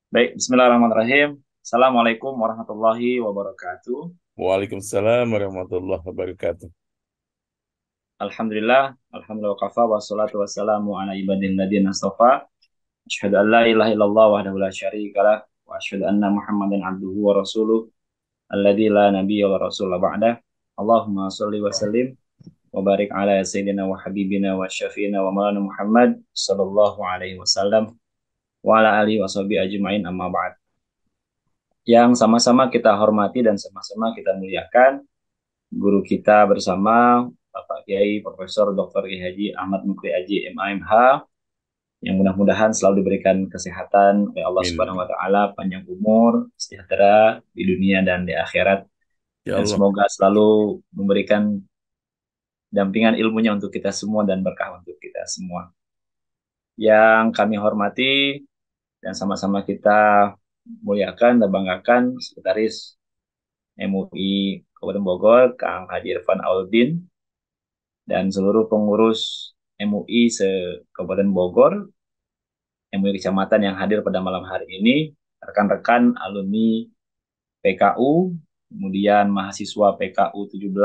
Baik, bismillahirrahmanirrahim. Assalamualaikum warahmatullahi wabarakatuh. Waalaikumsalam warahmatullahi wabarakatuh. Alhamdulillah wa kafa wassalatu wassalamu ala ibadil ladina astafa. Asyhadu an la ilaha illallah wahdahu la syarikalah wa asyhadu anna Muhammadan abduhu wa rasuluh alladzi la nabiyya wa rasul ba'dah. Allahumma shalli wa sallim wa barik ala sayyidina wa habibina wa syafiina wa maulana Muhammad sallallahu alaihi wasallam wa ala alihi wa sahbihi ajmain amma ba'd. Yang sama-sama kita hormati dan sama-sama kita muliakan guru kita bersama Bapak Kiai Profesor Dr. Kiai Haji Ahmad Mukri Aji MAMH yang mudah-mudahan selalu diberikan kesehatan oleh Allah Subhanahu wa Amin. taala, panjang umur, sejahtera di dunia dan di akhirat, Ya dan Allah. semoga selalu memberikan dampingan ilmunya untuk kita semua dan berkah untuk kita semua. Yang kami hormati dan sama-sama kita muliakan dan banggakan Sekretaris MUI Kabupaten Bogor, Kang Haji Irfan Audin, dan seluruh pengurus MUI se-Kabupaten Bogor, MUI Kecamatan yang hadir pada malam hari ini, rekan-rekan alumni PKU, kemudian mahasiswa PKU 17,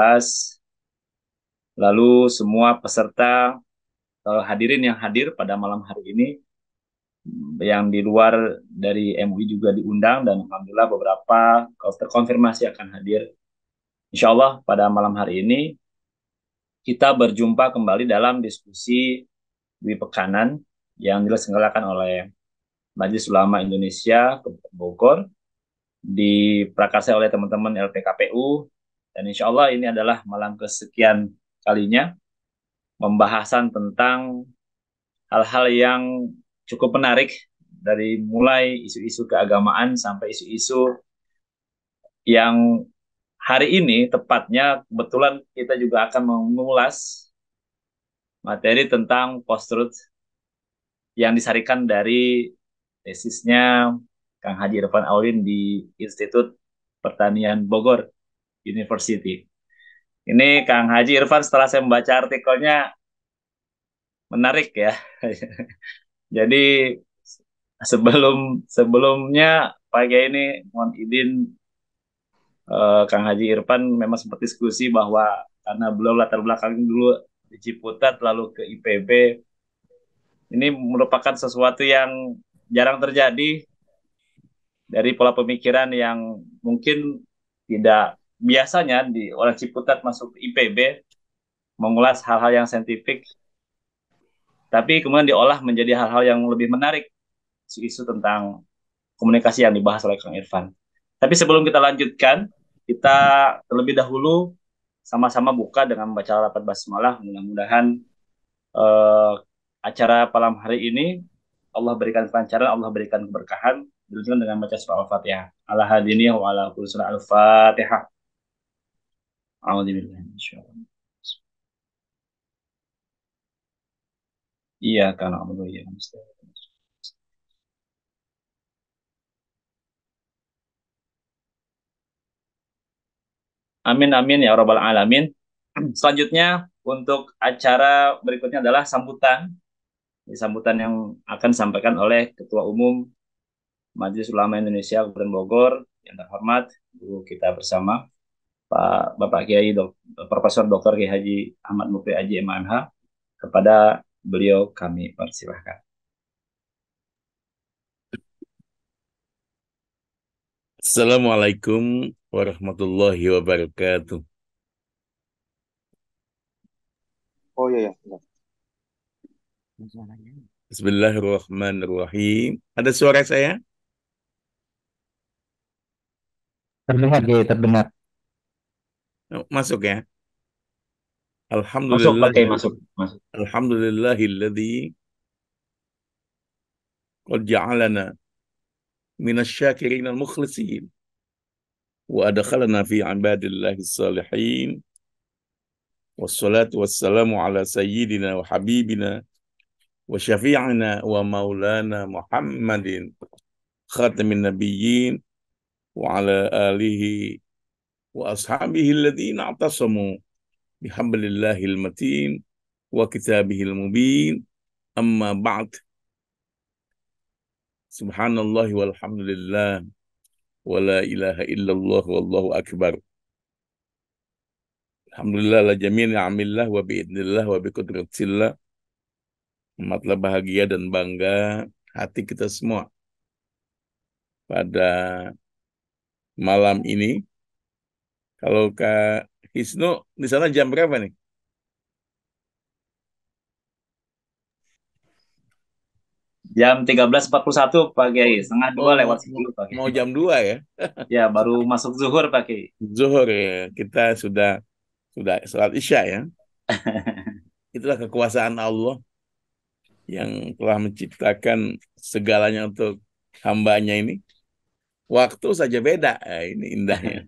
lalu semua peserta hadirin yang hadir pada malam hari ini, yang di luar dari MUI juga diundang, dan alhamdulillah beberapa terkonfirmasi akan hadir. Insya Allah pada malam hari ini kita berjumpa kembali dalam diskusi Dwi Pekanan yang diselenggarakan oleh Majelis Ulama Indonesia Kabupaten Bogor, diprakarsai oleh teman-teman LPKPU, dan insya Allah ini adalah malam kesekian kalinya pembahasan tentang hal-hal yang cukup menarik, dari mulai isu-isu keagamaan sampai isu-isu yang hari ini tepatnya kebetulan kita juga akan mengulas materi tentang post-truth yang disarikan dari tesisnya Kang Haji Irfan Aulin di Institut Pertanian Bogor University. Ini Kang Haji Irfan, setelah saya membaca artikelnya, menarik ya. Jadi sebelumnya pagi ini mohon izin, Kang Haji Irfan memang sempat diskusi bahwa karena beliau latar belakang dulu di Ciputat lalu ke IPB, ini merupakan sesuatu yang jarang terjadi dari pola pemikiran yang mungkin tidak biasanya di orang Ciputat masuk IPB mengulas hal-hal yang saintifik, tapi kemudian diolah menjadi hal-hal yang lebih menarik, isu-isu tentang komunikasi yang dibahas oleh Kang Irfan. Tapi sebelum kita lanjutkan, kita terlebih dahulu sama-sama buka dengan membaca rapat basmalah. Mudah-mudahan eh, acara malam hari ini Allah berikan kelancaran, Allah berikan keberkahan. Dilanjutkan dengan baca surah Al-Fatihah. Ala hadini wa ala kulli surah Al-Fatihah. A'udzubillahi minasyaitonir rajim. Iya karena Allah ya. Amin amin ya rabbal alamin. Selanjutnya untuk acara berikutnya adalah sambutan. Sambutan yang akan disampaikan oleh Ketua Umum Majelis Ulama Indonesia Kabupaten Bogor yang terhormat guru kita bersama Pak Bapak Kiai Profesor Dr. Kiai Haji Ahmad Mukri Aji MMH. Kepada beliau kami persilahkan. Assalamualaikum warahmatullahi wabarakatuh. Oh iya ya. Bismillahirrahmanirrahim. Ada suara saya? Terdengar, Jay, terdengar. Oh, masuk ya. Masuk Alhamdulillah. pakai masuk masuk. Alhamdulillahilladzi qad ja'alana minasyakirin al-mukhlisin wa adkhalana fi ibadillahi salihin. Wassalatu wassalamu ala sayyidina wa habibina wa syafi'ina wa maulana Muhammadin khatamin nabiyyin wa ala alihi wa ashabihi alladhina i'tasamu bihablillahil matin wa kitabihil mubin amma ba'd. Subhanallah walhamdulillah wa la ilaha illallah wallahu akbar. Alhamdulillah la jami'in ni'amillah wa biidnillah wa biqudratillah. Amatlah bahagia dan bangga hati kita semua pada malam ini. Kalau Kak Hisnu di sana jam berapa nih? Jam 13.41 Pak Kiai, setengah Oh, dua lewat 10 Pak mau Kiai. jam 2 ya? Ya, baru masuk zuhur Pak Kiai. Zuhur ya. Kita sudah salat Isya ya. Itulah kekuasaan Allah yang telah menciptakan segalanya untuk hambanya ini. Waktu saja beda. Ini indahnya.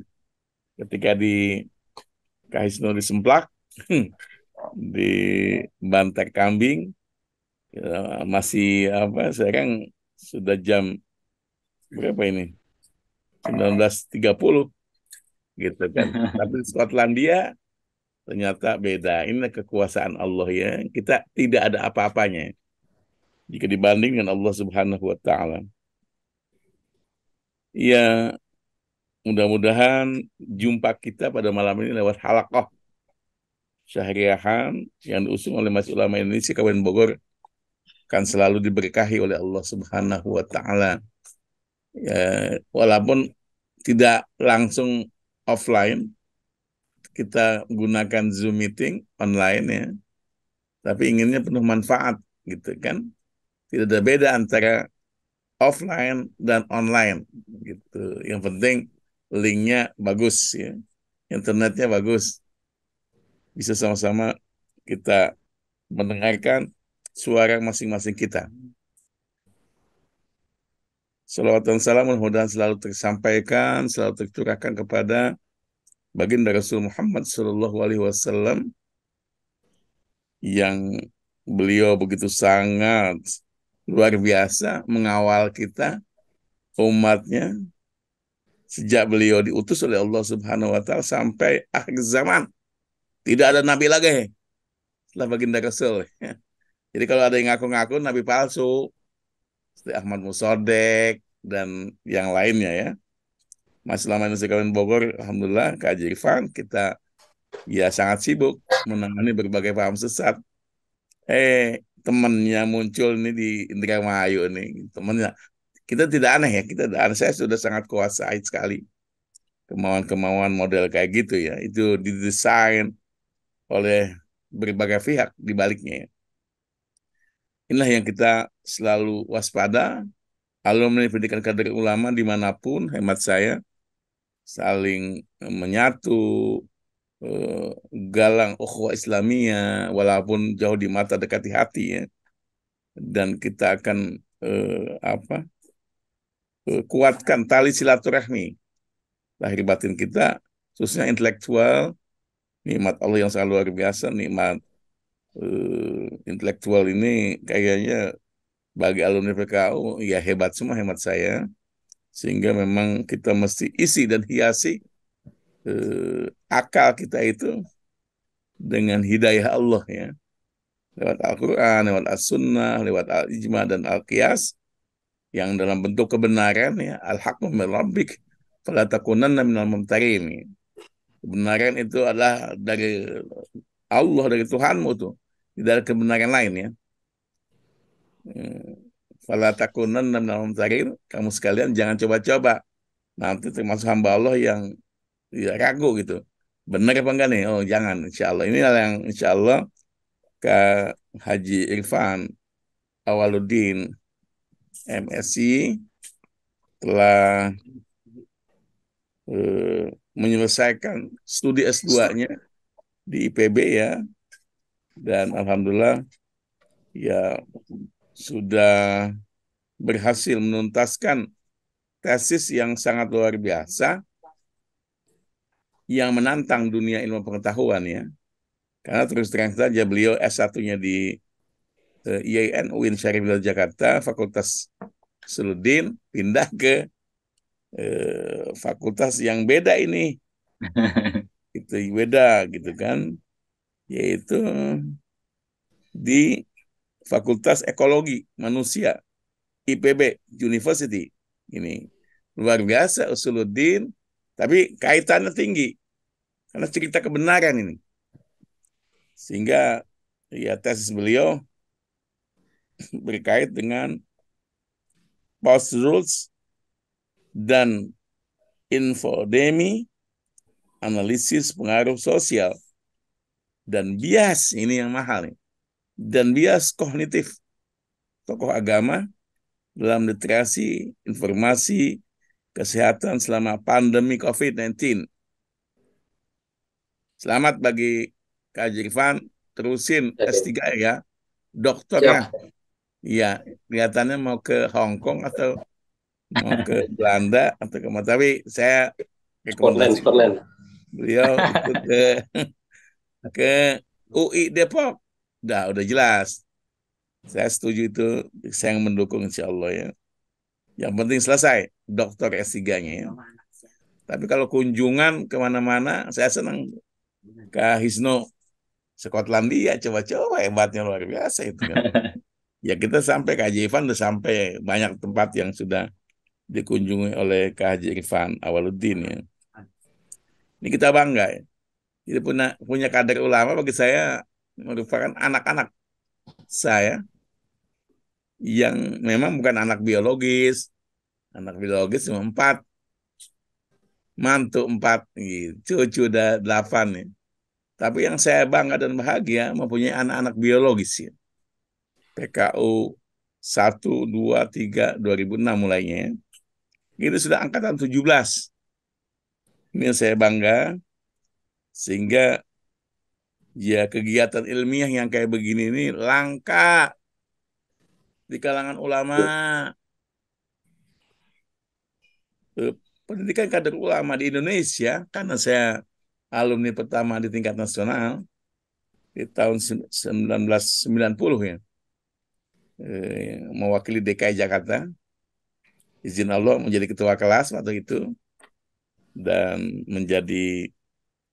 Ketika di Kahisno disemplak, di bantar kambing, ya, masih apa? Sekarang sudah jam berapa ini? 19.30 gitu kan. Tapi di Skotlandia ternyata beda. Ini kekuasaan Allah ya. Kita tidak ada apa-apanya jika dibanding dengan Allah Subhanahu wa taala. Ya, mudah-mudahan jumpa kita pada malam ini lewat halaqah syahriahan yang diusung oleh Majelis Ulama Indonesia Kabupaten Bogor akan selalu diberkahi oleh Allah Subhanahu wa taala. Ya, walaupun tidak langsung offline, kita gunakan Zoom meeting online ya, tapi inginnya penuh manfaat gitu kan. Tidak ada beda antara offline dan online gitu. Yang penting linknya bagus ya, internetnya bagus, bisa sama-sama kita mendengarkan suara masing-masing kita. Salawat dan salam mudah-mudahan selalu tersampaikan, selalu tercurahkan kepada baginda Rasul Muhammad Sallallahu Alaihi Wasallam yang beliau begitu sangat luar biasa mengawal kita umatnya sejak beliau diutus oleh Allah Subhanahu Wa Taala sampai akhir zaman. Tidak ada nabi lagi setelah baginda Rasul. Jadi kalau ada yang ngaku-ngaku nabi palsu, seperti Ahmad Musodek dan yang lainnya ya. Mas selama ini Kabupaten Bogor, alhamdulillah Kak Haji Irfan, kita ya sangat sibuk menangani berbagai paham sesat. Temannya muncul nih di Indramayu nih, temannya. Kita tidak aneh ya, kita tidak aneh. Saya sudah sangat kuasai sekali kemauan-kemauan model kayak gitu ya. Itu didesain oleh berbagai pihak di baliknya. Inilah yang kita selalu waspada. Alumni pendidikan kader ulama dimanapun, hemat saya, saling menyatu, galang ukhuwah Islamiyah, walaupun jauh di mata dekat di hati ya. Dan kita akan kuatkan tali silaturahmi lahir batin kita, khususnya intelektual, nikmat Allah yang sangat luar biasa, nikmat intelektual ini kayaknya bagi alumni PKU ya hebat semua, hemat saya, sehingga memang kita mesti isi dan hiasi akal kita itu dengan hidayah Allah ya, lewat Al-Quran, lewat As-Sunnah, lewat Al-Ijma dan Al-Qiyas yang dalam bentuk kebenaran ya, al-haqqu min rabbik fala takunanna minal mumtarin. Kebenaran itu adalah dari Allah, dari Tuhanmu tuh, tidak ada kebenaran lain ya. Fala takunanna minal mumtarin, kamu sekalian jangan coba-coba nanti termasuk hamba Allah yang ya, ragu gitu. Benar apa enggak nih? Oh jangan, insya Allah. Ini yang insya Allah Kak Haji Irfan Awaluddin MSc telah menyelesaikan studi S2-nya di IPB ya, dan alhamdulillah ya sudah berhasil menuntaskan tesis yang sangat luar biasa yang menantang dunia ilmu pengetahuan ya. Karena terus terang saja beliau S1-nya di IAIN UIN Syarif Jakarta, Fakultas Seludin, pindah ke fakultas yang beda ini. Itu beda gitu kan, yaitu di Fakultas Ekologi Manusia IPB University. Ini luar biasa Usuluddin, tapi kaitannya tinggi karena cerita kebenaran ini. Sehingga ya tesis beliau berkait dengan post rules dan infodemi, analisis pengaruh sosial, dan bias, ini yang mahal nih, dan bias kognitif tokoh agama dalam literasi informasi kesehatan selama pandemi COVID-19. Selamat bagi Kak Jirfan, terusin S3 ya, doktornya. Siap. Iya, kelihatannya mau ke Hong Kong atau mau ke Belanda atau ke mana, tapi saya rekomendasi Scotland. beliau itu ke UI Depok. Udah jelas. Saya setuju itu, saya mendukung insya Allah ya. Yang penting selesai dokter S3-nya ya. Tapi kalau kunjungan kemana-mana, saya senang ke Hisno, Skotlandia, coba-coba hebatnya luar biasa itu kan. Ya kita sampai ke Haji Irfan, udah sampai banyak tempat yang sudah dikunjungi oleh Kak Haji Irfan Awaluddin ya. Ini kita bangga ya. Jadi punya kader ulama bagi saya merupakan anak-anak saya yang memang bukan anak biologis. Anak biologis cuma 4, mantu 4, cucu udah 8 ya. Tapi yang saya bangga dan bahagia mempunyai anak-anak biologis ya. PKU 1, 2, 3, 2006 mulainya ya. Itu sudah angkatan 17. Ini yang saya bangga. Sehingga ya kegiatan ilmiah yang kayak begini ini langka di kalangan ulama. Pendidikan kader ulama di Indonesia, karena saya alumni pertama di tingkat nasional di tahun 1990 ya, mewakili DKI Jakarta, izin Allah menjadi ketua kelas waktu itu dan menjadi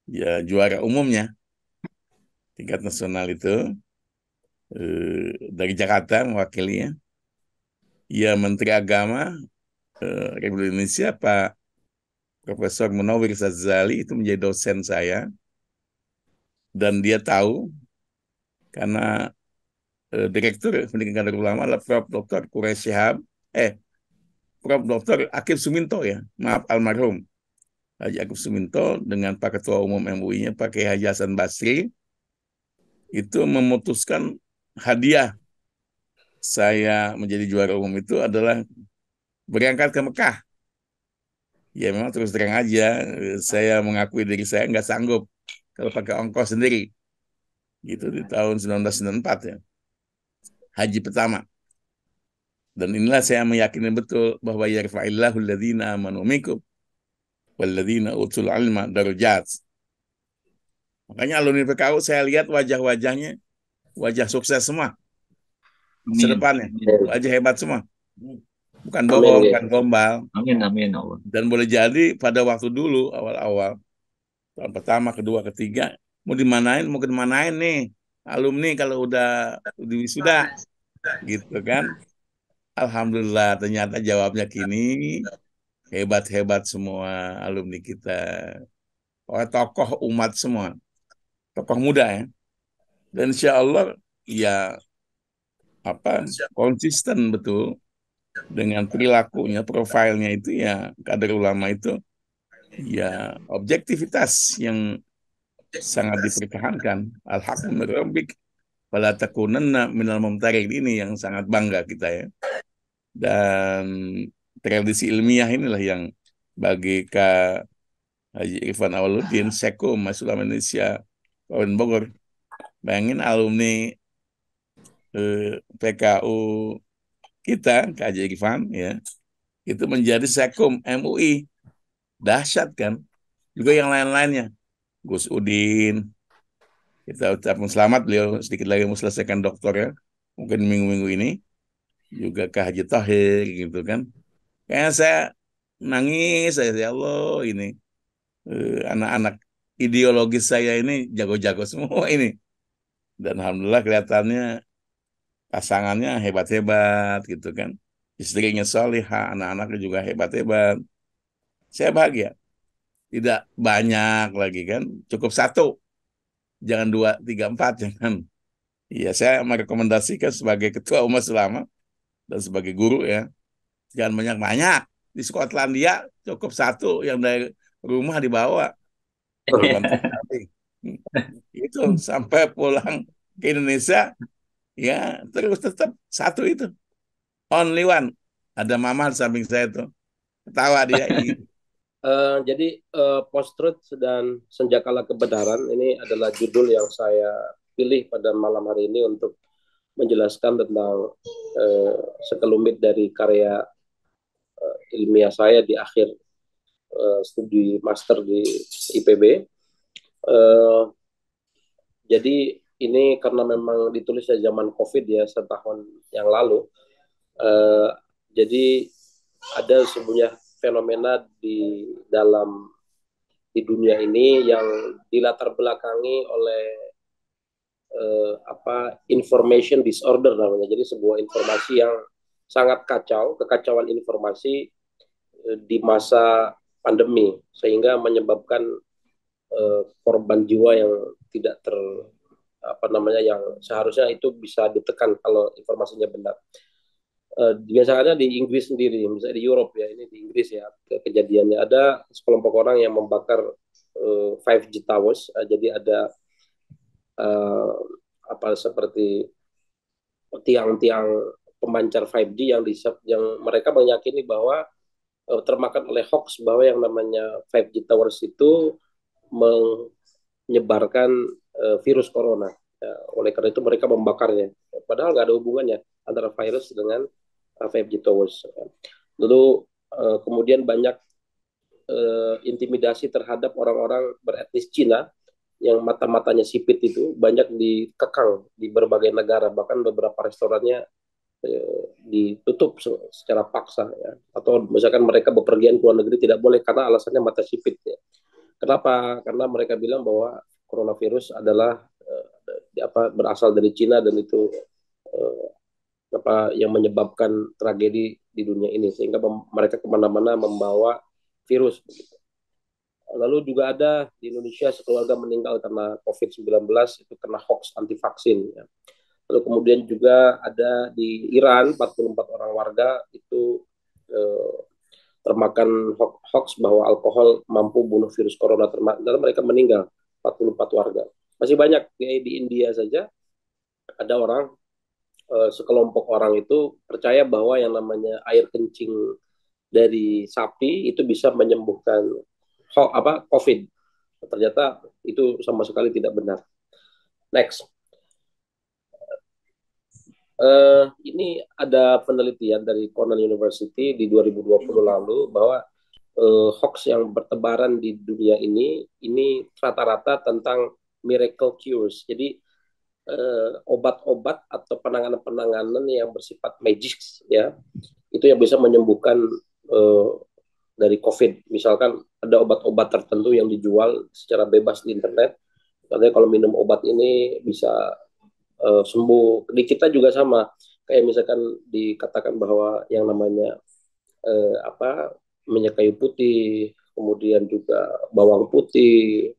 ya juara umumnya tingkat nasional itu dari Jakarta mewakilinya. Ya Menteri Agama Republik Indonesia Pak Profesor Munawir Sazali itu menjadi dosen saya, dan dia tahu karena Direktur Pendidikan Kader Ulama adalah Prof. Dr. Quraish Shihab, Prof. Dr. Akif Suminto ya, maaf almarhum Haji Akif Suminto dengan Pak Ketua Umum MUI-nya Pak Kiai Haji Hasan Basri itu memutuskan hadiah saya menjadi juara umum itu adalah berangkat ke Mekah. Ya memang terus terang aja, saya mengakui diri saya nggak sanggup kalau pakai ongkos sendiri. Gitu di tahun 1994 ya. Haji pertama. Dan inilah saya meyakini betul bahwa yarfa'illahu alladhina amanu minkum walladzina utul ilma darajat. Makanya alumni PKU saya lihat wajah-wajahnya, wajah sukses semua. Sedepannya, wajah hebat semua. Bukan bohong, bukan gombal. Amin, amin Allah. Dan boleh jadi pada waktu dulu, awal-awal, tahun pertama, kedua, ketiga, mau kemanain nih alumni kalau udah di wisuda, gitu kan. Alhamdulillah, ternyata jawabnya kini hebat-hebat semua alumni kita. Tokoh umat semua, tokoh muda ya. Dan insya Allah ya konsisten betul dengan perilakunya, profilnya itu ya kader ulama itu ya objektivitas yang sangat dipertahankan. Alhamdulillah rabbik fala takunanna minal mumtarin, ini yang sangat bangga kita ya. Dan tradisi ilmiah inilah yang bagi Kak Haji Irfan Awaluddin, Seko Majelis Ulama Indonesia Kabupaten Bogor, bayangin alumni PKU kita, Kak Haji Irfan ya, itu menjadi Sekum MUI. Dahsyat kan. Juga yang lain-lainnya. Gus Udin, kita ucapkan selamat, beliau sedikit lagi mau selesaikan doktornya, mungkin minggu-minggu ini. Juga Kak Haji Tahir gitu kan. Kayaknya saya nangis, ya Allah ini. Anak-anak ideologis saya ini jago-jago semua ini. Dan alhamdulillah kelihatannya pasangannya hebat-hebat gitu kan. istrinya salihah, anak-anaknya juga hebat-hebat. Saya bahagia. Tidak banyak lagi kan, cukup satu, jangan dua, tiga, empat, jangan. Iya, saya merekomendasikan sebagai ketua umat ulama dan sebagai guru ya, jangan banyak-banyak. Di Skotlandia cukup satu yang dari rumah dibawa perguruan tinggi. Itu sampai pulang ke Indonesia ya terus tetap satu itu, only one. Ada mama di samping saya tuh, ketawa dia. Jadi Post-Truth dan Senjakala Kebenaran ini adalah judul yang saya pilih pada malam hari ini untuk menjelaskan tentang sekelumit dari karya ilmiah saya di akhir studi master di IPB. Jadi ini karena memang ditulis di zaman COVID ya, setahun yang lalu. Jadi ada sebuah fenomena di dunia ini yang dilatar belakangi oleh information disorder namanya. Jadi sebuah informasi yang sangat kacau, kekacauan informasi di masa pandemi sehingga menyebabkan korban jiwa yang tidak yang seharusnya itu bisa ditekan kalau informasinya benar. Biasanya di Inggris sendiri, misalnya di Europe ya, ini di Inggris ya kejadiannya, ada sekelompok orang yang membakar 5G towers. Jadi ada seperti tiang-tiang pemancar 5G yang mereka meyakini bahwa termakan oleh hoax bahwa yang namanya 5G towers itu menyebarkan virus corona. Ya, oleh karena itu mereka membakarnya. Padahal nggak ada hubungannya antara virus dengan 5G towers. Lalu kemudian banyak intimidasi terhadap orang-orang beretnis Cina yang mata-matanya sipit itu banyak dikekang di berbagai negara, bahkan beberapa restorannya ditutup secara paksa ya. Atau misalkan mereka bepergian ke luar negeri tidak boleh karena alasannya mata sipit ya. Kenapa? Karena mereka bilang bahwa coronavirus adalah berasal dari Cina dan itu yang menyebabkan tragedi di dunia ini sehingga mereka kemana-mana membawa virus. Lalu juga ada di Indonesia sekeluarga meninggal karena COVID-19 itu kena hoax anti vaksin. Ya. Lalu kemudian juga ada di Iran 44 orang warga itu termakan hoax bahwa alkohol mampu bunuh virus corona, dan mereka meninggal 44 warga. Masih banyak di India saja ada orang sekelompok orang itu percaya bahwa yang namanya air kencing dari sapi itu bisa menyembuhkan COVID. Ternyata itu sama sekali tidak benar. Next. Ini ada penelitian dari Cornell University di 2020 lalu bahwa hoax yang bertebaran di dunia ini rata-rata tentang miracle cures. Jadi obat-obat atau penanganan-penanganan yang bersifat magic ya, itu yang bisa menyembuhkan dari COVID. Misalkan ada obat-obat tertentu yang dijual secara bebas di internet. Katanya kalau minum obat ini bisa sembuh. Di kita juga sama. Kayak misalkan dikatakan bahwa yang namanya minyak kayu putih, kemudian juga bawang putih,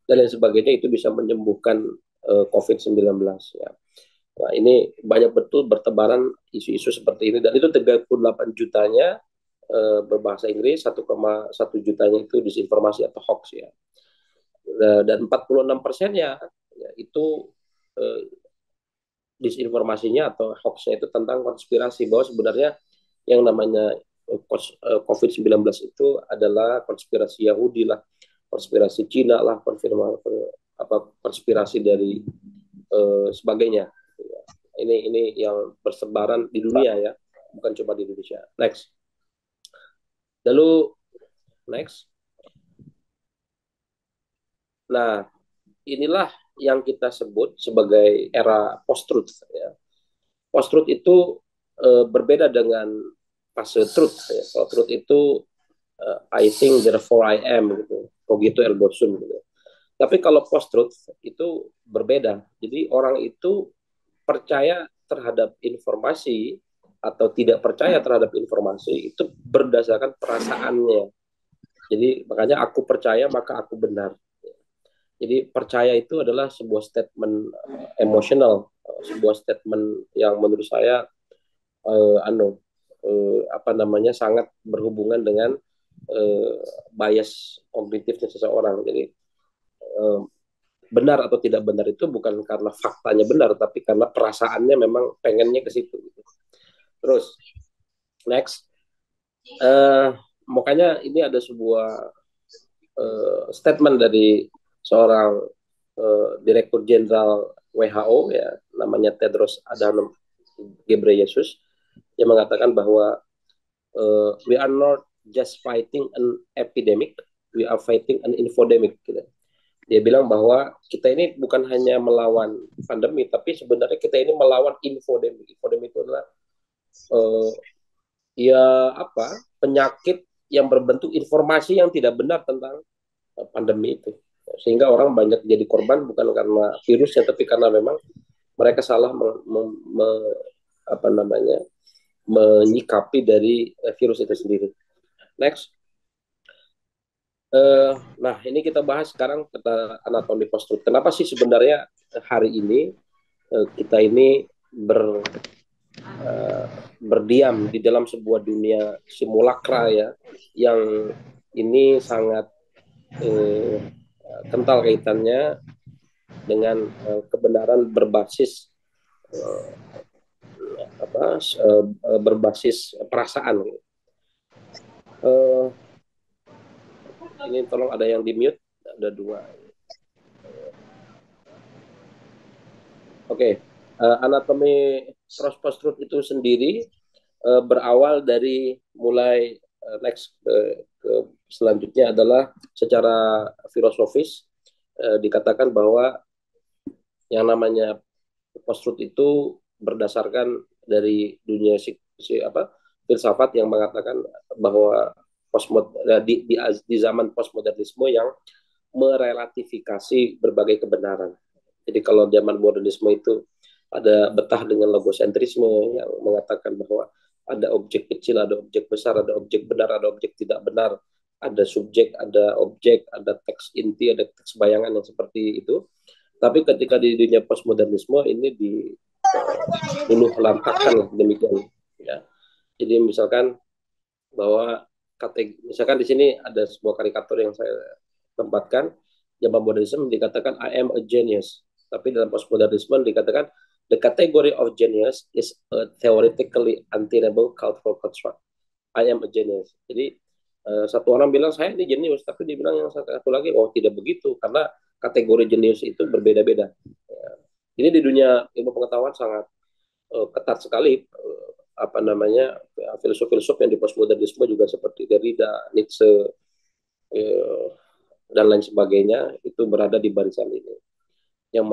dan lain sebagainya itu bisa menyembuhkan COVID-19 ya. Nah, ini banyak betul bertebaran isu-isu seperti ini, dan itu 38 jutanya berbahasa Inggris, 1,1 jutanya itu disinformasi atau hoax ya. Dan 46%-nya ya, itu disinformasinya atau hoaxnya itu tentang konspirasi, bahwa sebenarnya yang namanya COVID-19 itu adalah konspirasi Yahudi lah, konspirasi Cina lah, konspirasi dari sebagainya. Ini yang bersebaran di dunia ya, bukan cuma di Indonesia. Next. Lalu next. Nah, inilah yang kita sebut sebagai era post-truth ya. Post-truth itu berbeda dengan fase truth ya. Kalau truth itu I think therefore I am gitu. Cogito ergo sum gitu. Tapi kalau post-truth itu berbeda. Jadi orang itu percaya terhadap informasi atau tidak percaya terhadap informasi itu berdasarkan perasaannya. Jadi makanya aku percaya maka aku benar. Jadi percaya itu adalah sebuah statement emosional, sebuah statement yang menurut saya apa namanya sangat berhubungan dengan bias kognitifnya seseorang. Jadi benar atau tidak benar itu bukan karena faktanya benar, tapi karena perasaannya memang pengennya ke situ. Terus next, makanya ini ada sebuah statement dari seorang Direktur Jenderal WHO ya, namanya Tedros Adhanom Ghebreyesus, yang mengatakan bahwa we are not just fighting an epidemic, we are fighting an infodemic. Gitu. Dia bilang bahwa kita ini bukan hanya melawan pandemi, tapi sebenarnya kita ini melawan infodemi. Infodemi itu adalah ya apa penyakit yang berbentuk informasi yang tidak benar tentang pandemi itu, sehingga orang banyak jadi korban bukan karena virusnya, tapi karena memang mereka salah apa namanya menyikapi dari virus itu sendiri. Next. Nah, ini kita bahas sekarang tentang anatomi post-truth. Kenapa sih sebenarnya hari ini kita ini berdiam di dalam sebuah dunia simulakra ya, yang ini sangat kental kaitannya dengan kebenaran berbasis berbasis perasaan. Ini tolong ada yang di mute, ada dua. Oke, anatomi post-truth itu sendiri berawal dari mulai next ke selanjutnya adalah secara filosofis dikatakan bahwa yang namanya post-truth itu berdasarkan dari dunia filsafat yang mengatakan bahwa di zaman postmodernisme yang merelatifikasi berbagai kebenaran. Jadi kalau zaman modernisme itu ada betah dengan logosentrisme yang mengatakan bahwa ada objek kecil, ada objek besar, ada objek benar, ada objek tidak benar, ada subjek, ada objek, ada teks inti, ada teks bayangan yang seperti itu. Tapi ketika di dunia postmodernisme ini dulu lantakan demikian. Ya. Jadi misalkan bahwa misalkan di sini ada sebuah karikatur yang saya tempatkan, zaman modernisme dikatakan I am a genius, tapi dalam postmodernisme dikatakan the category of genius is a theoretically untenable cultural construct. I am a genius. Jadi satu orang bilang saya ini jenius, tapi dia bilang yang satu lagi oh tidak begitu, karena kategori jenius itu berbeda-beda. Ini di dunia ilmu pengetahuan sangat ketat sekali. Apa namanya filsuf-filsuf yang di postmodernisme juga seperti Derrida, Nietzsche dan lain sebagainya itu berada di barisan ini yang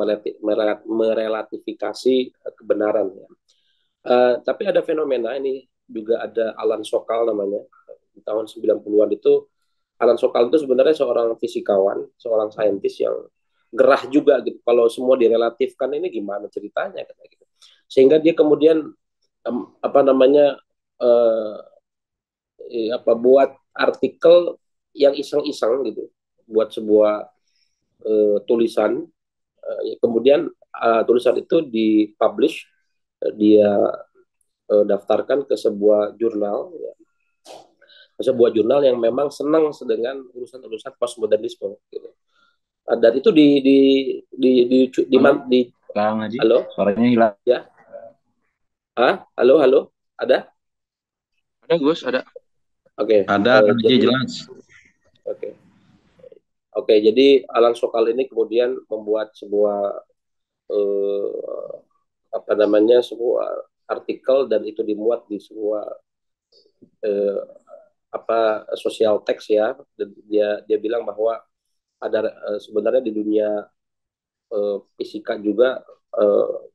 merelatifikasi kebenaran ya. Tapi ada fenomena ini juga ada Alan Sokal namanya di tahun 90-an itu. Alan Sokal itu sebenarnya seorang fisikawan, seorang saintis yang gerah juga gitu. Kalau semua direlatifkan ini gimana ceritanya gitu. Sehingga dia kemudian apa namanya buat artikel yang iseng-iseng gitu, buat sebuah tulisan, kemudian tulisan itu dipublish, dia daftarkan ke sebuah jurnal, ya. Sebuah jurnal yang memang senang dengan urusan-urusan postmodernisme. Gitu. Dan itu halo, suaranya hilang. Ya. Halo, ada? Ada Gus, ada. Oke. Ada, jadi jelas. Oke, jadi Alan Sokal ini kemudian membuat sebuah sebuah artikel, dan itu dimuat di sebuah sosial teks ya. Dan dia bilang bahwa ada sebenarnya di dunia fisika juga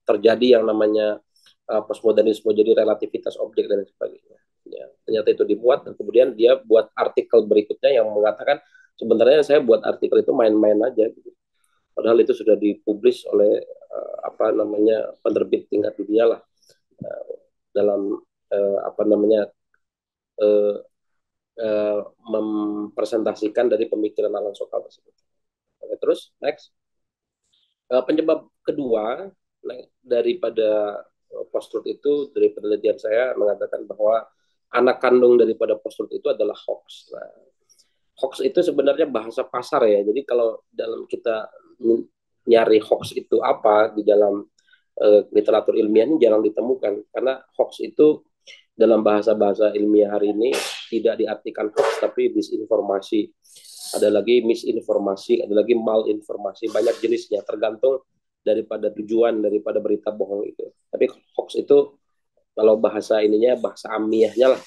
terjadi yang namanya postmodernisme, jadi relativitas objek dan sebagainya. Ya, ternyata itu dibuat, dan kemudian dia buat artikel berikutnya yang mengatakan sebenarnya saya buat artikel itu main-main aja gitu. Padahal itu sudah dipublish oleh penerbit tingkat dunia lah dalam apa namanya eh, mempresentasikan dari pemikiran Alan Sokal tersebut. Oke, terus next. Penyebab kedua daripada post-truth itu, dari penelitian saya mengatakan bahwa anak kandung daripada post-truth itu adalah hoax. Nah, hoax itu sebenarnya bahasa pasar ya. Jadi kalau dalam kita nyari hoax itu apa di dalam literatur ilmiah ini jarang ditemukan, karena hoax itu dalam bahasa-bahasa ilmiah hari ini tidak diartikan hoax tapi disinformasi. Ada lagi misinformasi, ada lagi malinformasi, banyak jenisnya tergantung daripada tujuan daripada berita bohong itu. Tapi hoax itu kalau bahasa ininya bahasa amiahnya lah.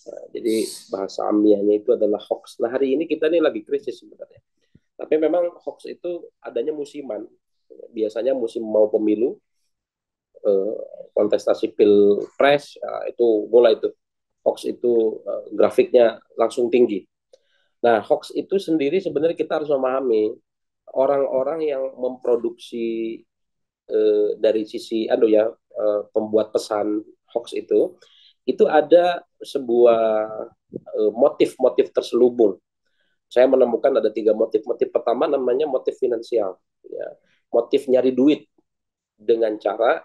Nah, jadi bahasa amiahnya itu adalah hoax. Nah, hari ini kita ini lagi krisis sebenarnya. Tapi memang hoax itu adanya musiman. Biasanya musim mau pemilu, kontestasi pilpres, itu mulai itu hoax itu grafiknya langsung tinggi. Nah, hoax itu sendiri sebenarnya kita harus memahami orang-orang yang memproduksi dari sisi pembuat pesan hoax itu ada sebuah motif-motif terselubung. Saya menemukan ada 3 motif. Motif pertama namanya motif finansial, ya. Motif nyari duit dengan cara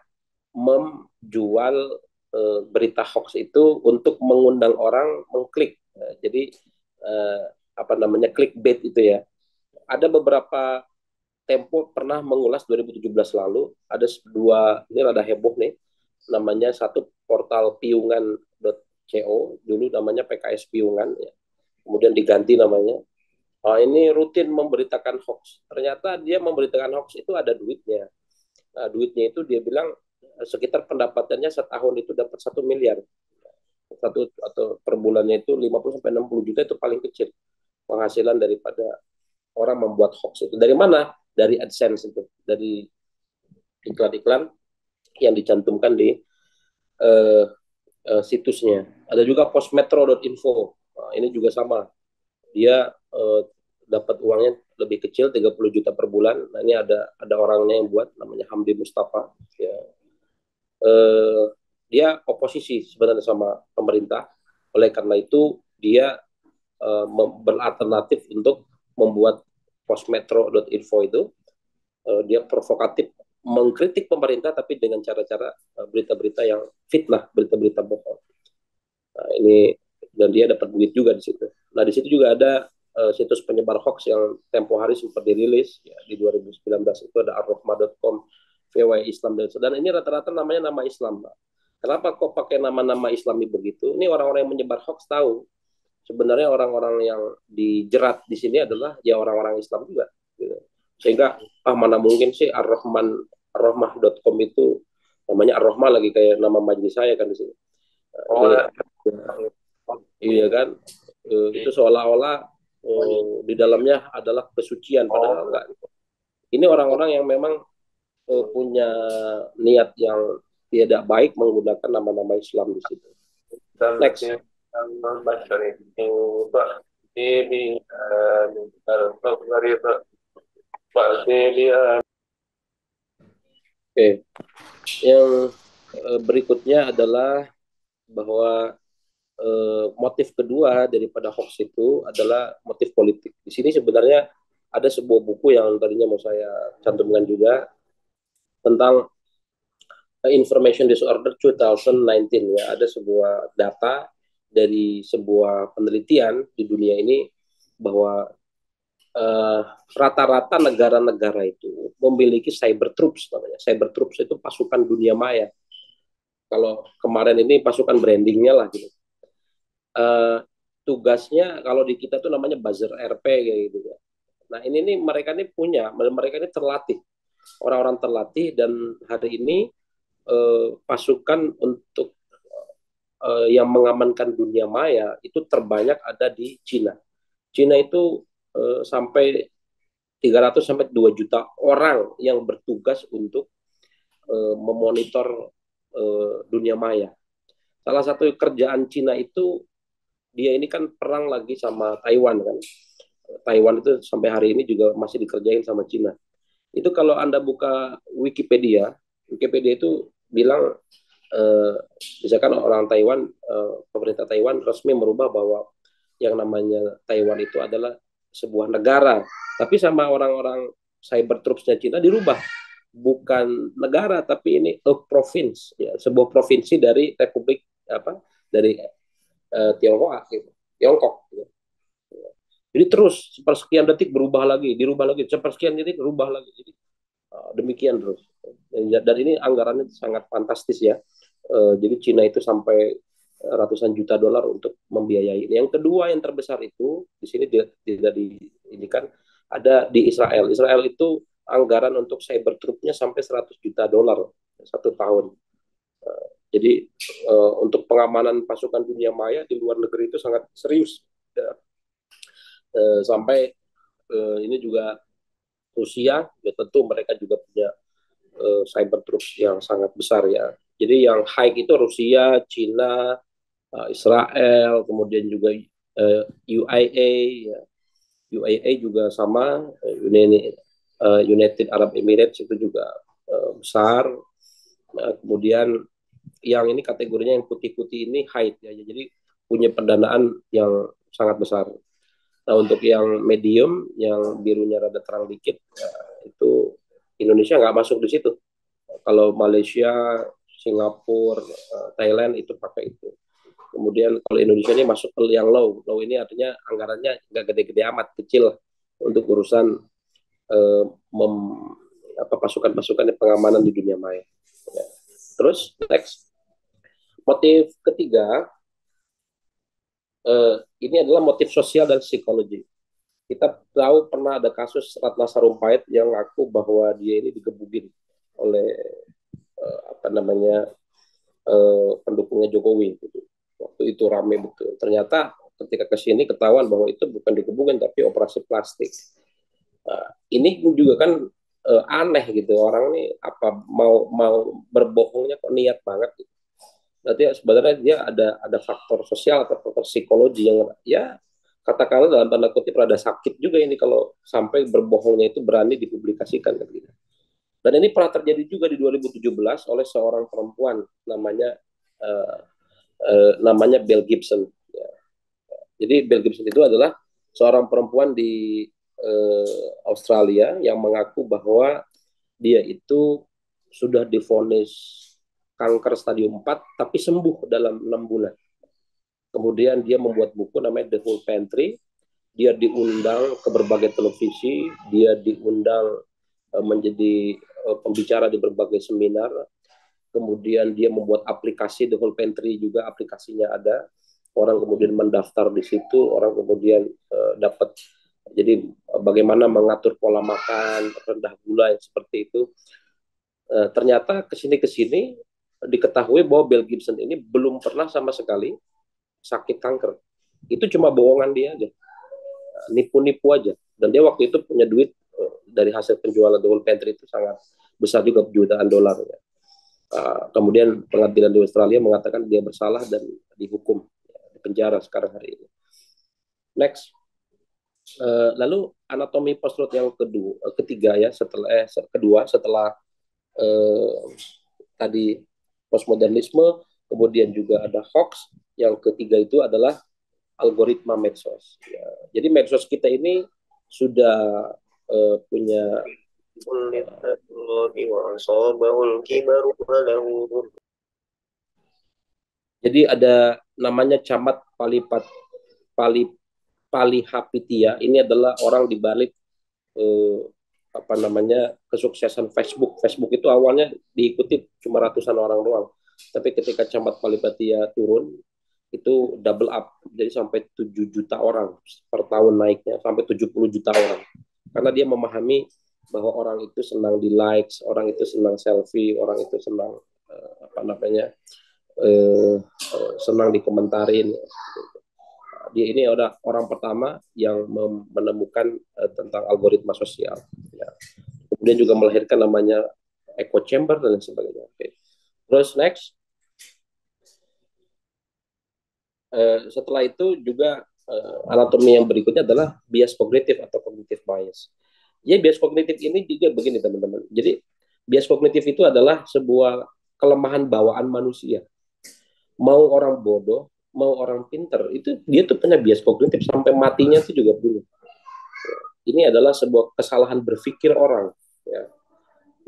menjual berita hoax itu untuk mengundang orang mengklik. Jadi apa namanya clickbait itu ya. Ada beberapa Tempo pernah mengulas 2017 lalu, ada ini rada heboh nih, namanya satu portal piungan.co, dulu namanya PKS Piungan, ya. Kemudian diganti namanya. Ini rutin memberitakan hoax. Ternyata dia memberitakan hoax itu ada duitnya. Nah, duitnya itu dia bilang sekitar pendapatannya setahun itu dapat 1 miliar. Atau per bulannya itu 50 sampai 60 juta itu paling kecil penghasilan daripada orang membuat hoax itu. Dari mana? Dari AdSense itu, dari iklan-iklan yang dicantumkan di situsnya. Ada juga postmetro.info. Nah, ini juga sama. Dia dapat uangnya lebih kecil, 30 juta per bulan. Nah, ini ada orangnya yang buat, namanya Hamdi Mustafa. Ya. Dia oposisi sebenarnya sama pemerintah. Oleh karena itu dia beralternatif untuk membuat postmetro.info itu. Dia provokatif mengkritik pemerintah tapi dengan cara-cara berita-berita yang fitnah, berita-berita bohong. Nah, ini dan dia dapat duit juga di situ. Nah, di situ juga ada situs penyebar hoax yang tempo hari sempat dirilis ya, di 2019 itu ada arrohma.com, VW Islam dan ini rata-rata namanya nama Islam, Pak. Kenapa kok pakai nama-nama Islami begitu? Ini orang-orang yang menyebar hoax tahu sebenarnya orang-orang yang dijerat di sini adalah ya orang-orang Islam juga, gitu. Sehingga mana mungkin sih arrohmah.com itu namanya Ar-Rahmah lagi kayak nama majelis saya kan di sini. Iya kan, itu seolah-olah di dalamnya adalah kesucian, padahal enggak. Ini orang-orang yang memang punya niat yang tidak baik menggunakan nama-nama Islam di situ. Next. Oke, yang berikutnya adalah bahwa motif kedua daripada hoax itu adalah motif politik. Di sini sebenarnya ada sebuah buku yang tadinya mau saya cantumkan juga tentang Information Disorder 2019 ya. Ada sebuah data dari sebuah penelitian di dunia ini bahwa rata-rata negara-negara itu memiliki cyber troops namanya. Cyber troops itu pasukan dunia maya. Kalau kemarin ini pasukan brandingnya lah gitu. Tugasnya kalau di kita tuh namanya buzzer RP kayak gitu ya. Nah ini nih mereka ini terlatih, orang-orang terlatih, dan hari ini pasukan untuk yang mengamankan dunia maya itu terbanyak ada di Cina. Cina itu sampai 300 sampai 2 juta orang yang bertugas untuk memonitor dunia maya. Salah satu kerjaan Cina itu, dia ini kan perang lagi sama Taiwan kan. Taiwan itu sampai hari ini juga masih dikerjain sama Cina. Itu kalau Anda buka Wikipedia itu bilang misalkan orang Taiwan, pemerintah Taiwan resmi merubah bahwa yang namanya Taiwan itu adalah sebuah negara, tapi sama orang-orang cyber troopsnya Cina dirubah, bukan negara tapi ini province, ya, sebuah provinsi dari Republik apa dari Tiongkok gitu. Tiongkok gitu. Jadi terus sepersekian detik berubah lagi, dirubah lagi, sepersekian detik berubah lagi. Jadi demikian terus. Dan ini anggarannya sangat fantastis ya. Jadi Cina itu sampai ratusan juta dolar untuk membiayai. Yang kedua yang terbesar itu di sini tidak ini kan ada di Israel. Israel itu anggaran untuk cyber troopnya sampai 100 juta dolar satu tahun. Jadi untuk pengamanan pasukan dunia maya di luar negeri itu sangat serius. Ya. Sampai ini juga Rusia, ya tentu mereka juga punya cyber troops yang sangat besar ya. Jadi yang high itu Rusia, Cina, Israel, kemudian juga UAE, ya. UAE juga sama, United Arab Emirates itu juga besar. Nah, kemudian yang ini kategorinya yang putih-putih ini high ya, jadi punya pendanaan yang sangat besar. Nah, untuk yang medium, yang birunya rada terang dikit, ya, itu Indonesia nggak masuk di situ. Kalau Malaysia, Singapura, Thailand itu pakai itu. Kemudian kalau Indonesia ini masuk ke yang low. Low ini artinya anggarannya nggak gede-gede amat, kecil untuk urusan pasukan-pasukan pengamanan di dunia maya. Ya. Terus next, motif ketiga, ini adalah motif sosial dan psikologi. Kita tahu pernah ada kasus Ratna Sarumpait yang ngaku bahwa dia ini digebugin oleh pendukungnya Jokowi. Gitu. Waktu itu rame betul. Ternyata ketika ke sini ketahuan bahwa itu bukan digebugin tapi operasi plastik. Nah, ini juga kan aneh gitu, orang ini apa mau berbohongnya kok niat banget gitu. Berarti sebenarnya dia ada faktor sosial atau faktor psikologi yang ya katakanlah dalam tanda kutip rada sakit juga ini kalau sampai berbohongnya itu berani dipublikasikan gitu. Dan ini pernah terjadi juga di 2017 oleh seorang perempuan namanya Belle Gibson. Ya. Jadi Belle Gibson itu adalah seorang perempuan di Australia yang mengaku bahwa dia itu sudah divonis kanker stadium 4 tapi sembuh dalam 6 bulan. Kemudian dia membuat buku namanya The Whole Pantry. Dia diundang ke berbagai televisi, dia diundang menjadi pembicara di berbagai seminar. Kemudian dia membuat aplikasi The Whole Pantry juga, aplikasinya ada. Orang kemudian mendaftar di situ, orang kemudian dapat. Jadi bagaimana mengatur pola makan, rendah gula seperti itu. Ternyata kesini diketahui bahwa Belle Gibson ini belum pernah sama sekali sakit kanker. Itu cuma bohongan dia aja, nipu-nipu aja. Dan dia waktu itu punya duit dari hasil penjualan The Whole Pantry itu sangat besar juga, jutaan dolar. Ya. Kemudian pengadilan di Australia mengatakan dia bersalah dan dihukum di penjara sekarang hari ini. Next. Lalu anatomi post-truth yang ketiga ya setelah tadi postmodernisme, kemudian juga ada hoax. Yang ketiga itu adalah algoritma medsos. Ya. Jadi medsos kita ini sudah punya jadi ada namanya Camat Palihapitia. Ini adalah orang di balik kesuksesan Facebook. Facebook itu awalnya diikuti cuma ratusan orang doang. Tapi ketika Camat Palihapitia turun, itu double up. Jadi sampai 7 juta orang per tahun naiknya, sampai 70 juta orang. Karena dia memahami bahwa orang itu senang di likes, orang itu senang selfie, orang itu senang senang dikomentarin. Dia ini orang pertama yang menemukan tentang algoritma sosial. Ya. Kemudian juga melahirkan namanya echo chamber dan sebagainya. Okay. Terus next. Setelah itu juga anatomi yang berikutnya adalah bias kognitif atau cognitive bias. Jadi bias kognitif ini juga begini teman-teman. Jadi bias kognitif itu adalah sebuah kelemahan bawaan manusia. Mau orang bodoh, mau orang pinter, itu dia tuh punya bias kognitif sampai matinya tuh juga punya. Ini adalah sebuah kesalahan berpikir orang. Ya.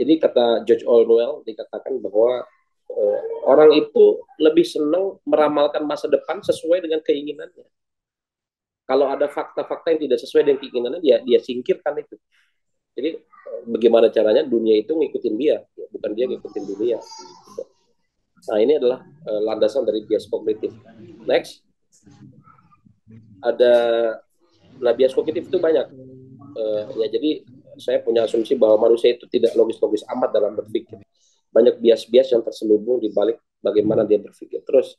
Jadi kata George Orwell dikatakan bahwa orang itu lebih senang meramalkan masa depan sesuai dengan keinginannya. Kalau ada fakta-fakta yang tidak sesuai dengan keinginannya, dia singkirkan itu. Jadi bagaimana caranya dunia itu ngikutin dia, bukan dia ngikutin dunia. Nah, ini adalah landasan dari bias kognitif. Next, ada bias kognitif itu banyak. Ya, jadi saya punya asumsi bahwa manusia itu tidak logis-logis amat dalam berpikir. Banyak bias-bias yang terselubung di balik bagaimana dia berpikir. Terus,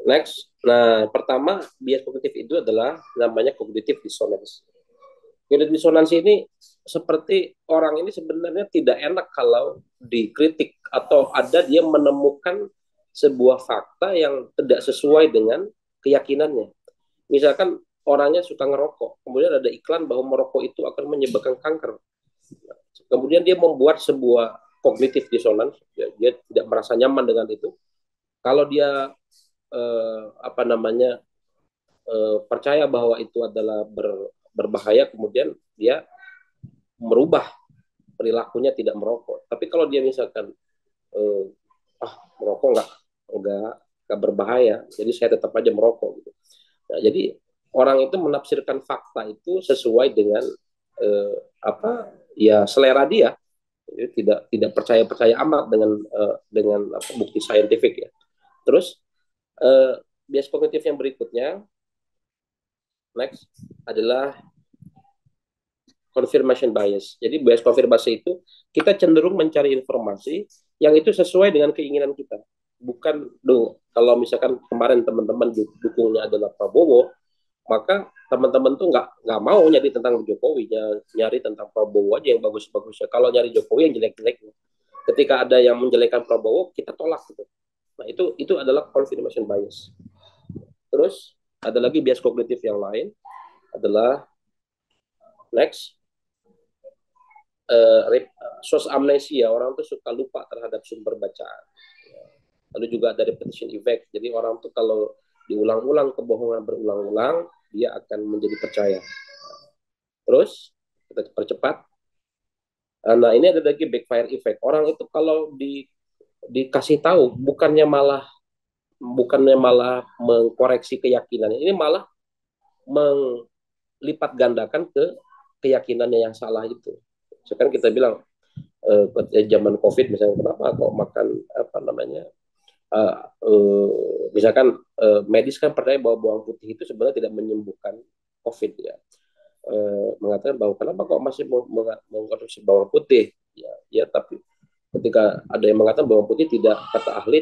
next. Nah, pertama, bias kognitif itu adalah namanya cognitive dissonance. Cognitive dissonance ini seperti orang ini sebenarnya tidak enak kalau dikritik atau ada dia menemukan sebuah fakta yang tidak sesuai dengan keyakinannya. Misalkan orangnya suka ngerokok, kemudian ada iklan bahwa merokok itu akan menyebabkan kanker. Kemudian dia membuat sebuah cognitive dissonance, ya, dia tidak merasa nyaman dengan itu. Kalau dia percaya bahwa itu adalah berbahaya, kemudian dia merubah perilakunya tidak merokok. Tapi kalau dia misalkan merokok nggak berbahaya, jadi saya tetap aja merokok gitu. Nah, jadi orang itu menafsirkan fakta itu sesuai dengan selera dia. Jadi tidak percaya amat dengan bukti saintifik ya. Terus bias kognitif yang berikutnya, next, adalah confirmation bias. Jadi bias konfirmasi itu kita cenderung mencari informasi yang itu sesuai dengan keinginan kita. Bukan kalau misalkan kemarin teman-teman dukungnya adalah Prabowo, maka teman-teman tuh nggak mau nyari tentang Jokowi, nyari tentang Prabowo aja yang bagus-bagusnya. Kalau nyari Jokowi yang jelek-jeleknya. Ketika ada yang menjelekkan Prabowo, kita tolak gitu. Nah, itu adalah confirmation bias. Terus ada lagi bias kognitif yang lain adalah next, source amnesia. Orang tuh suka lupa terhadap sumber bacaan. Lalu juga ada repetition effect. Jadi orang tuh kalau diulang-ulang kebohongan berulang-ulang, dia akan menjadi percaya. Terus kita percepat. Nah, ini ada lagi backfire effect. Orang itu kalau dikasih tahu bukannya malah mengkoreksi keyakinannya, ini malah melipat gandakan ke keyakinannya yang salah itu. Sekarang kita bilang zaman COVID misalnya, kenapa kok makan misalkan medis kan percaya bahwa bawang putih itu sebenarnya tidak menyembuhkan COVID ya. Mengatakan bahwa kenapa kok masih mengkonsumsi bawang putih ya, tapi ketika ada yang mengatakan bawang putih kata ahli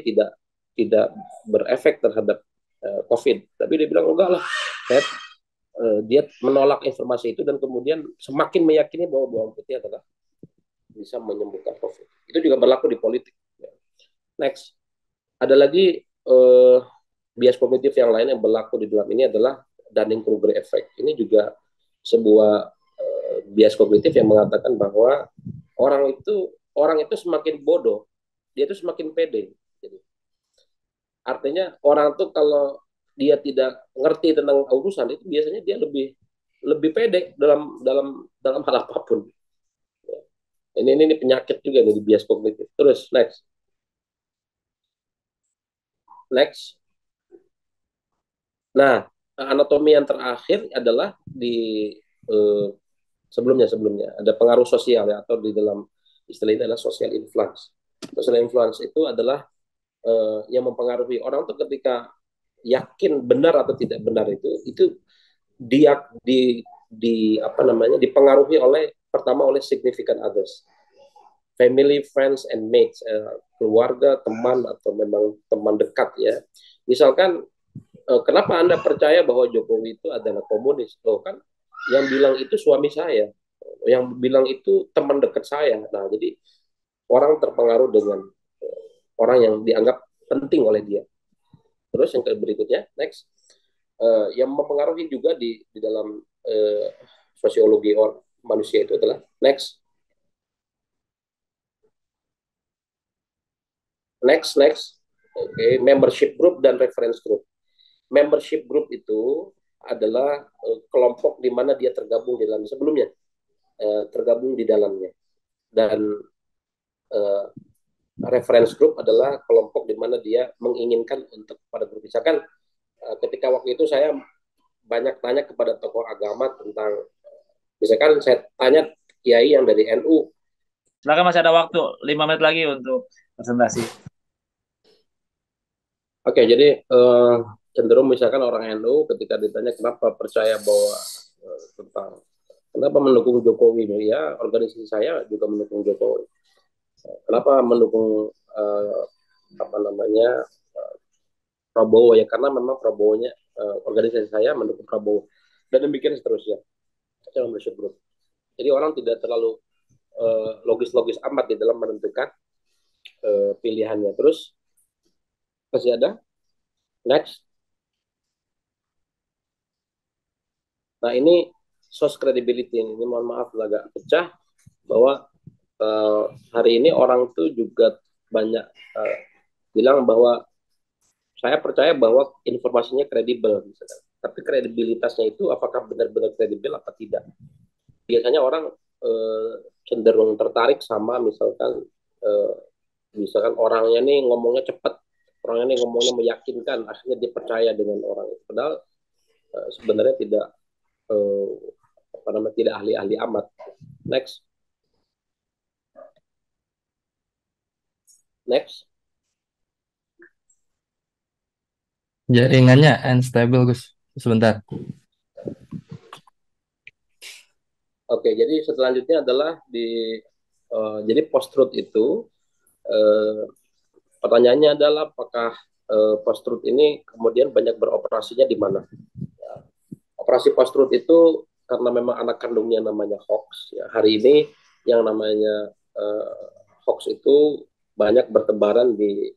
tidak berefek terhadap COVID, tapi dia bilang enggak lah, dia menolak informasi itu dan kemudian semakin meyakini bahwa bawang putih adalah bisa menyembuhkan COVID. Itu juga berlaku di politik. Next, ada lagi bias kognitif yang lain yang berlaku di dalam ini adalah Dunning-Kruger effect. Ini juga sebuah bias kognitif yang mengatakan bahwa orang itu semakin bodoh, dia itu semakin pede. Jadi, artinya orang tuh kalau dia tidak ngerti tentang urusan itu biasanya dia lebih pede dalam hal apapun. Ini penyakit juga nih di bias kognitif. Terus next. Nah, anatomi yang terakhir adalah di sebelumnya ada pengaruh sosial ya, atau di dalam istilah ini adalah social influence. Social influence itu adalah yang mempengaruhi orang tuh ketika yakin benar atau tidak benar itu dia dipengaruhi pertama oleh significant others, family, friends, and mates, keluarga, teman, atau memang teman dekat ya. Misalkan kenapa Anda percaya bahwa Jokowi itu adalah komunis? Loh, kan yang bilang itu suami saya, yang bilang itu teman dekat saya. Nah, jadi orang terpengaruh dengan orang yang dianggap penting oleh dia. Terus yang berikutnya, next, yang mempengaruhi juga di dalam sosiologi manusia itu adalah next, Next. Oke, membership group dan reference group. Membership group itu adalah kelompok di mana dia tergabung di dalam sebelumnya, tergabung di dalamnya. Dan reference group adalah kelompok di mana dia menginginkan untuk pada grup. Misalkan ketika waktu itu saya banyak tanya kepada tokoh agama tentang, misalkan saya tanya kiai yang dari NU. Silakan, masih ada waktu 5 menit lagi untuk presentasi. Oke, jadi cenderung misalkan orang NU ketika ditanya kenapa percaya bahwa tentang kenapa mendukung Jokowi, ya organisasi saya juga mendukung Jokowi. Kenapa mendukung Prabowo, ya karena memang Prabowo-nya, organisasi saya mendukung Prabowo, dan demikian seterusnya. Membership group. Jadi orang tidak terlalu logis-logis amat di dalam menentukan pilihannya. Terus masih ada next. Nah, ini source credibility ini mohon maaf agak pecah, bahwa hari ini orang tuh juga banyak bilang bahwa saya percaya bahwa informasinya kredibel, tapi kredibilitasnya itu apakah benar-benar kredibel apa tidak. Biasanya orang cenderung tertarik sama misalkan orangnya nih ngomongnya cepat, orangnya nih ngomongnya meyakinkan, akhirnya dia percaya dengan orang itu. Padahal sebenarnya tidak tidak ahli-ahli amat. Next. Jaringannya unstable, Gus. Sebentar. Oke, jadi selanjutnya adalah jadi post-truth itu pertanyaannya adalah apakah post-truth ini kemudian banyak beroperasinya di mana? Ya, operasi post-truth itu karena memang anak kandungnya namanya hoax. Ya, hari ini yang namanya hoax itu banyak bertebaran di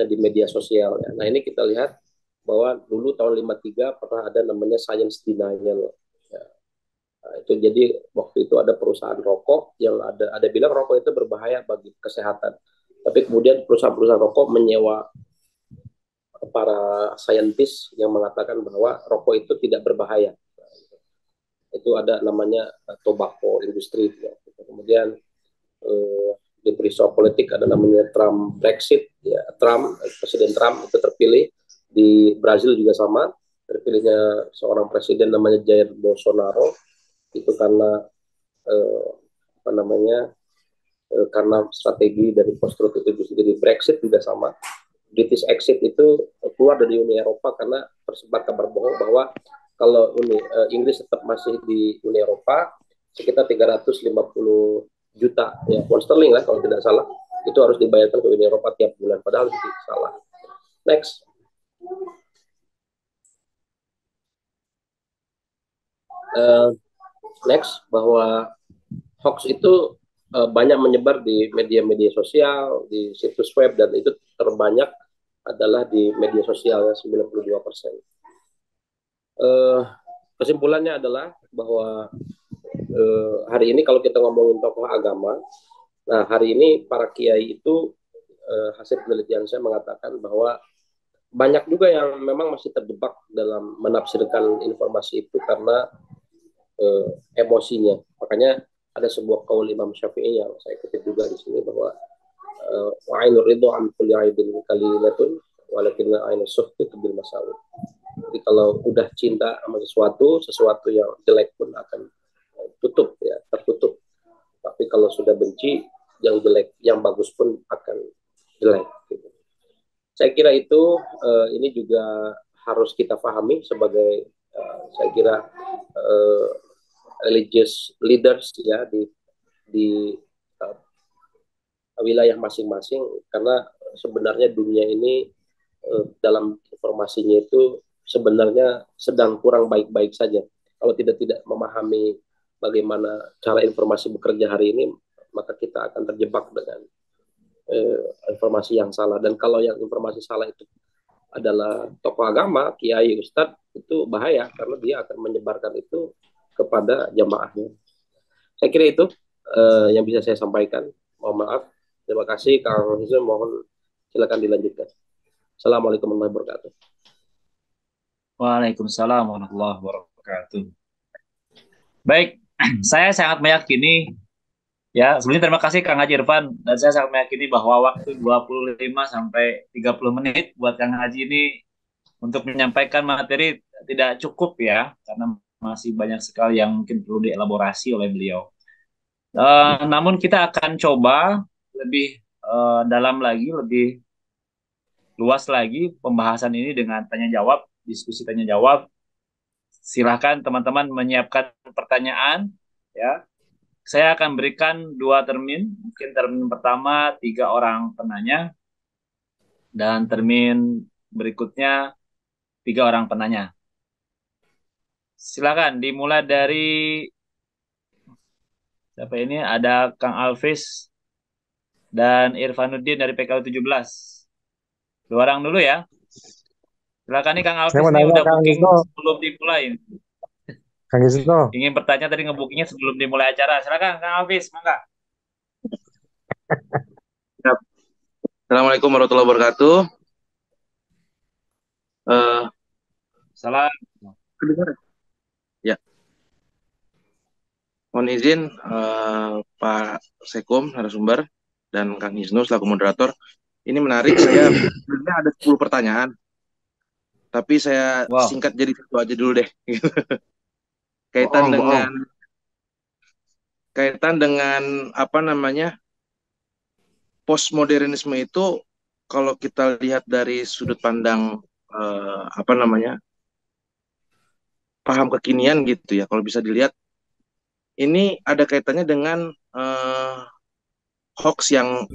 di media sosial. Ya. Nah, ini kita lihat bahwa dulu tahun 53 pernah ada namanya science denial. Ya. Nah, itu jadi waktu itu ada perusahaan rokok yang ada bilang rokok itu berbahaya bagi kesehatan. Tapi kemudian perusahaan-perusahaan rokok menyewa para saintis yang mengatakan bahwa rokok itu tidak berbahaya. Nah, itu ada namanya tobacco industri. Ya. Kemudian di peristiwa politik ada namanya Trump Brexit. Ya, Presiden Trump itu terpilih. Di Brazil juga sama, terpilihnya seorang presiden namanya Jair Bolsonaro itu karena karena strategi dari post-truth itu justru. Di Brexit juga sama, British exit itu keluar dari Uni Eropa karena tersebar kabar bohong bahwa kalau Inggris tetap masih di Uni Eropa, sekitar 350 juta ya pound sterling lah kalau tidak salah, itu harus dibayarkan ke Uni Eropa tiap bulan, padahal itu salah. Next. Next, bahwa hoax itu banyak menyebar di media-media sosial, di situs web, dan itu terbanyak adalah di media sosial, 92%. Kesimpulannya adalah bahwa hari ini kalau kita ngomongin tokoh agama, nah hari ini para kiai itu hasil penelitian saya mengatakan bahwa banyak juga yang memang masih terjebak dalam menafsirkan informasi itu karena emosinya. Makanya ada sebuah qaul Imam Syafi'i yang saya kutip juga di sini bahwa wa'ainur ridho an kulli aibin qalilatun walakinna ainu suhti bil masawi. Jadi kalau udah cinta sama sesuatu yang jelek pun akan tertutup. Tapi kalau sudah benci, yang jelek, yang bagus pun akan jelek. Gitu. Saya kira itu ini juga harus kita pahami sebagai saya kira religious leaders ya di wilayah masing-masing, karena sebenarnya dunia ini dalam informasinya itu sebenarnya sedang kurang baik-baik saja. Kalau tidak memahami bagaimana cara informasi bekerja hari ini, maka kita akan terjebak dengan informasi yang salah. Dan kalau yang informasi salah itu adalah tokoh agama, kiai, ustadz, itu bahaya karena dia akan menyebarkan itu kepada jamaahnya. Saya kira itu yang bisa saya sampaikan. Mohon maaf. Terima Terima kasih Kang Hizno, mohon silakan dilanjutkan. Assalamualaikum warahmatullahi wabarakatuh. Waalaikumsalam warahmatullahi wabarakatuh. Baik, saya sangat meyakini ya, sebelumnya terima kasih Kang Haji Irfan, dan saya sangat meyakini bahwa waktu 25 sampai 30 menit buat Kang Haji ini untuk menyampaikan materi tidak cukup ya, karena masih banyak sekali yang mungkin perlu dielaborasi oleh beliau. Namun kita akan coba lebih dalam lagi, lebih luas lagi pembahasan ini dengan tanya jawab, diskusi tanya jawab. Silahkan teman-teman menyiapkan pertanyaan ya. Saya akan berikan 2 termin. Mungkin termin pertama 3 orang penanya dan termin berikutnya 3 orang penanya. Silakan dimulai dari siapa ini? Ada Kang Alvis dan Irfanuddin dari PKU 17. 2 orang dulu ya. Silakan nih Kang Saya Alvis mau nih nanya udah Kang booking Wisnu, sebelum dimulai. Kang Wisnu, Ingin bertanya tadi ngebookingnya sebelum dimulai acara. Silakan Kang Alvis, mangga. Siap. Assalamualaikum warahmatullahi wabarakatuh. Eh, Salam. kedengaran? Ya, mohon izin Pak Sekum narasumber dan Kang Hizno selaku moderator. Ini menarik. Saya sebenarnya ada 10 pertanyaan, tapi saya Wow. singkat jadi satu aja dulu deh. Kaitan dengan apa namanya postmodernisme itu, kalau kita lihat dari sudut pandang apa namanya paham kekinian gitu ya, kalau bisa dilihat ini ada kaitannya dengan hoax yang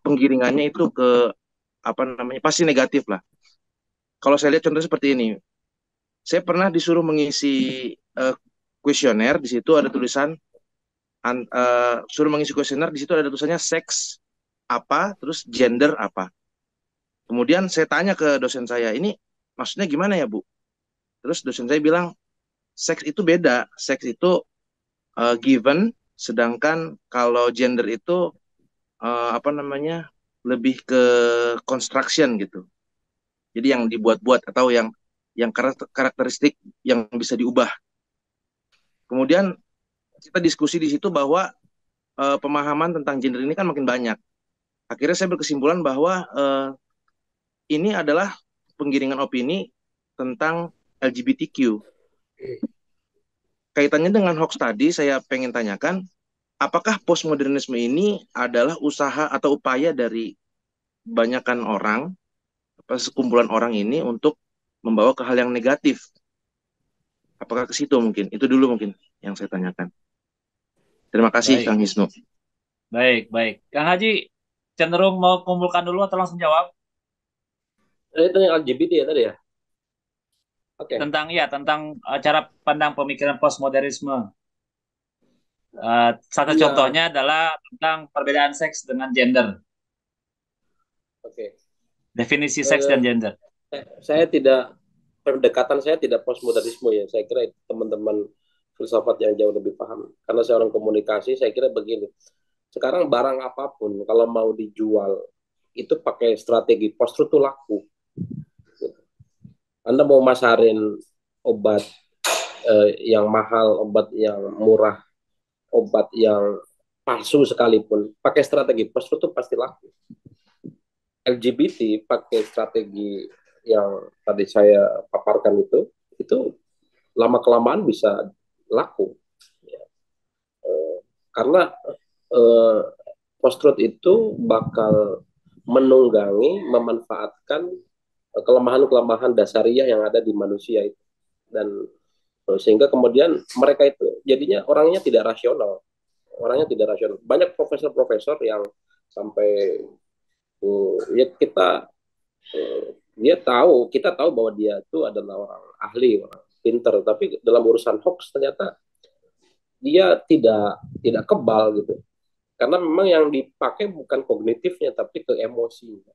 penggiringannya itu ke apa namanya pasti negatif lah. Kalau saya lihat contohnya seperti ini, saya pernah disuruh mengisi kuesioner, di situ ada tulisan suruh mengisi kuesioner, di situ ada tulisannya seks apa, terus gender apa. Kemudian saya tanya ke dosen saya, ini maksudnya gimana ya Bu? Terus dosen saya bilang, seks itu beda, seks itu given, sedangkan kalau gender itu apa namanya lebih ke construction gitu. Jadi yang dibuat-buat atau yang karakteristik yang bisa diubah. Kemudian kita diskusi di situ bahwa pemahaman tentang gender ini kan makin banyak. Akhirnya saya berkesimpulan bahwa ini adalah penggiringan opini tentang LGBTQ. Kaitannya dengan hoax tadi, saya pengen tanyakan, apakah postmodernisme ini adalah usaha atau upaya dari banyakan orang, sekumpulan orang ini untuk membawa ke hal yang negatif? Apakah ke situ mungkin? Itu dulu mungkin yang saya tanyakan. Terima kasih, Baik. Kang Wisnu. Baik. Kang Haji, cenderung mau kumpulkan dulu atau langsung jawab? Itu yang LGBT ya tadi ya? Oke. Tentang cara pandang pemikiran postmodernisme. Satu Iya. contohnya adalah tentang perbedaan seks dengan gender. Oke. Definisi seks dan gender. Pendekatan saya tidak postmodernisme ya. Saya kira itu teman-teman filsafat yang jauh lebih paham. Karena saya orang komunikasi, saya kira begini. Sekarang barang apapun kalau mau dijual itu pakai strategi post-truth itu laku. Anda mau masarin obat yang mahal, obat yang murah, obat yang palsu sekalipun, pakai strategi post-truth itu pasti laku. LGBT pakai strategi yang tadi saya paparkan itu lama-kelamaan bisa laku. Ya. Karena post-truth itu bakal menunggangi, memanfaatkan kelemahan-kelemahan dasariah yang ada di manusia itu. Dan sehingga kemudian mereka itu jadinya orangnya tidak rasional. Banyak profesor-profesor yang sampai ya kita tahu bahwa dia itu adalah orang ahli, orang pinter, tapi dalam urusan hoax ternyata dia tidak kebal gitu. Karena memang yang dipakai bukan kognitifnya tapi ke emosinya.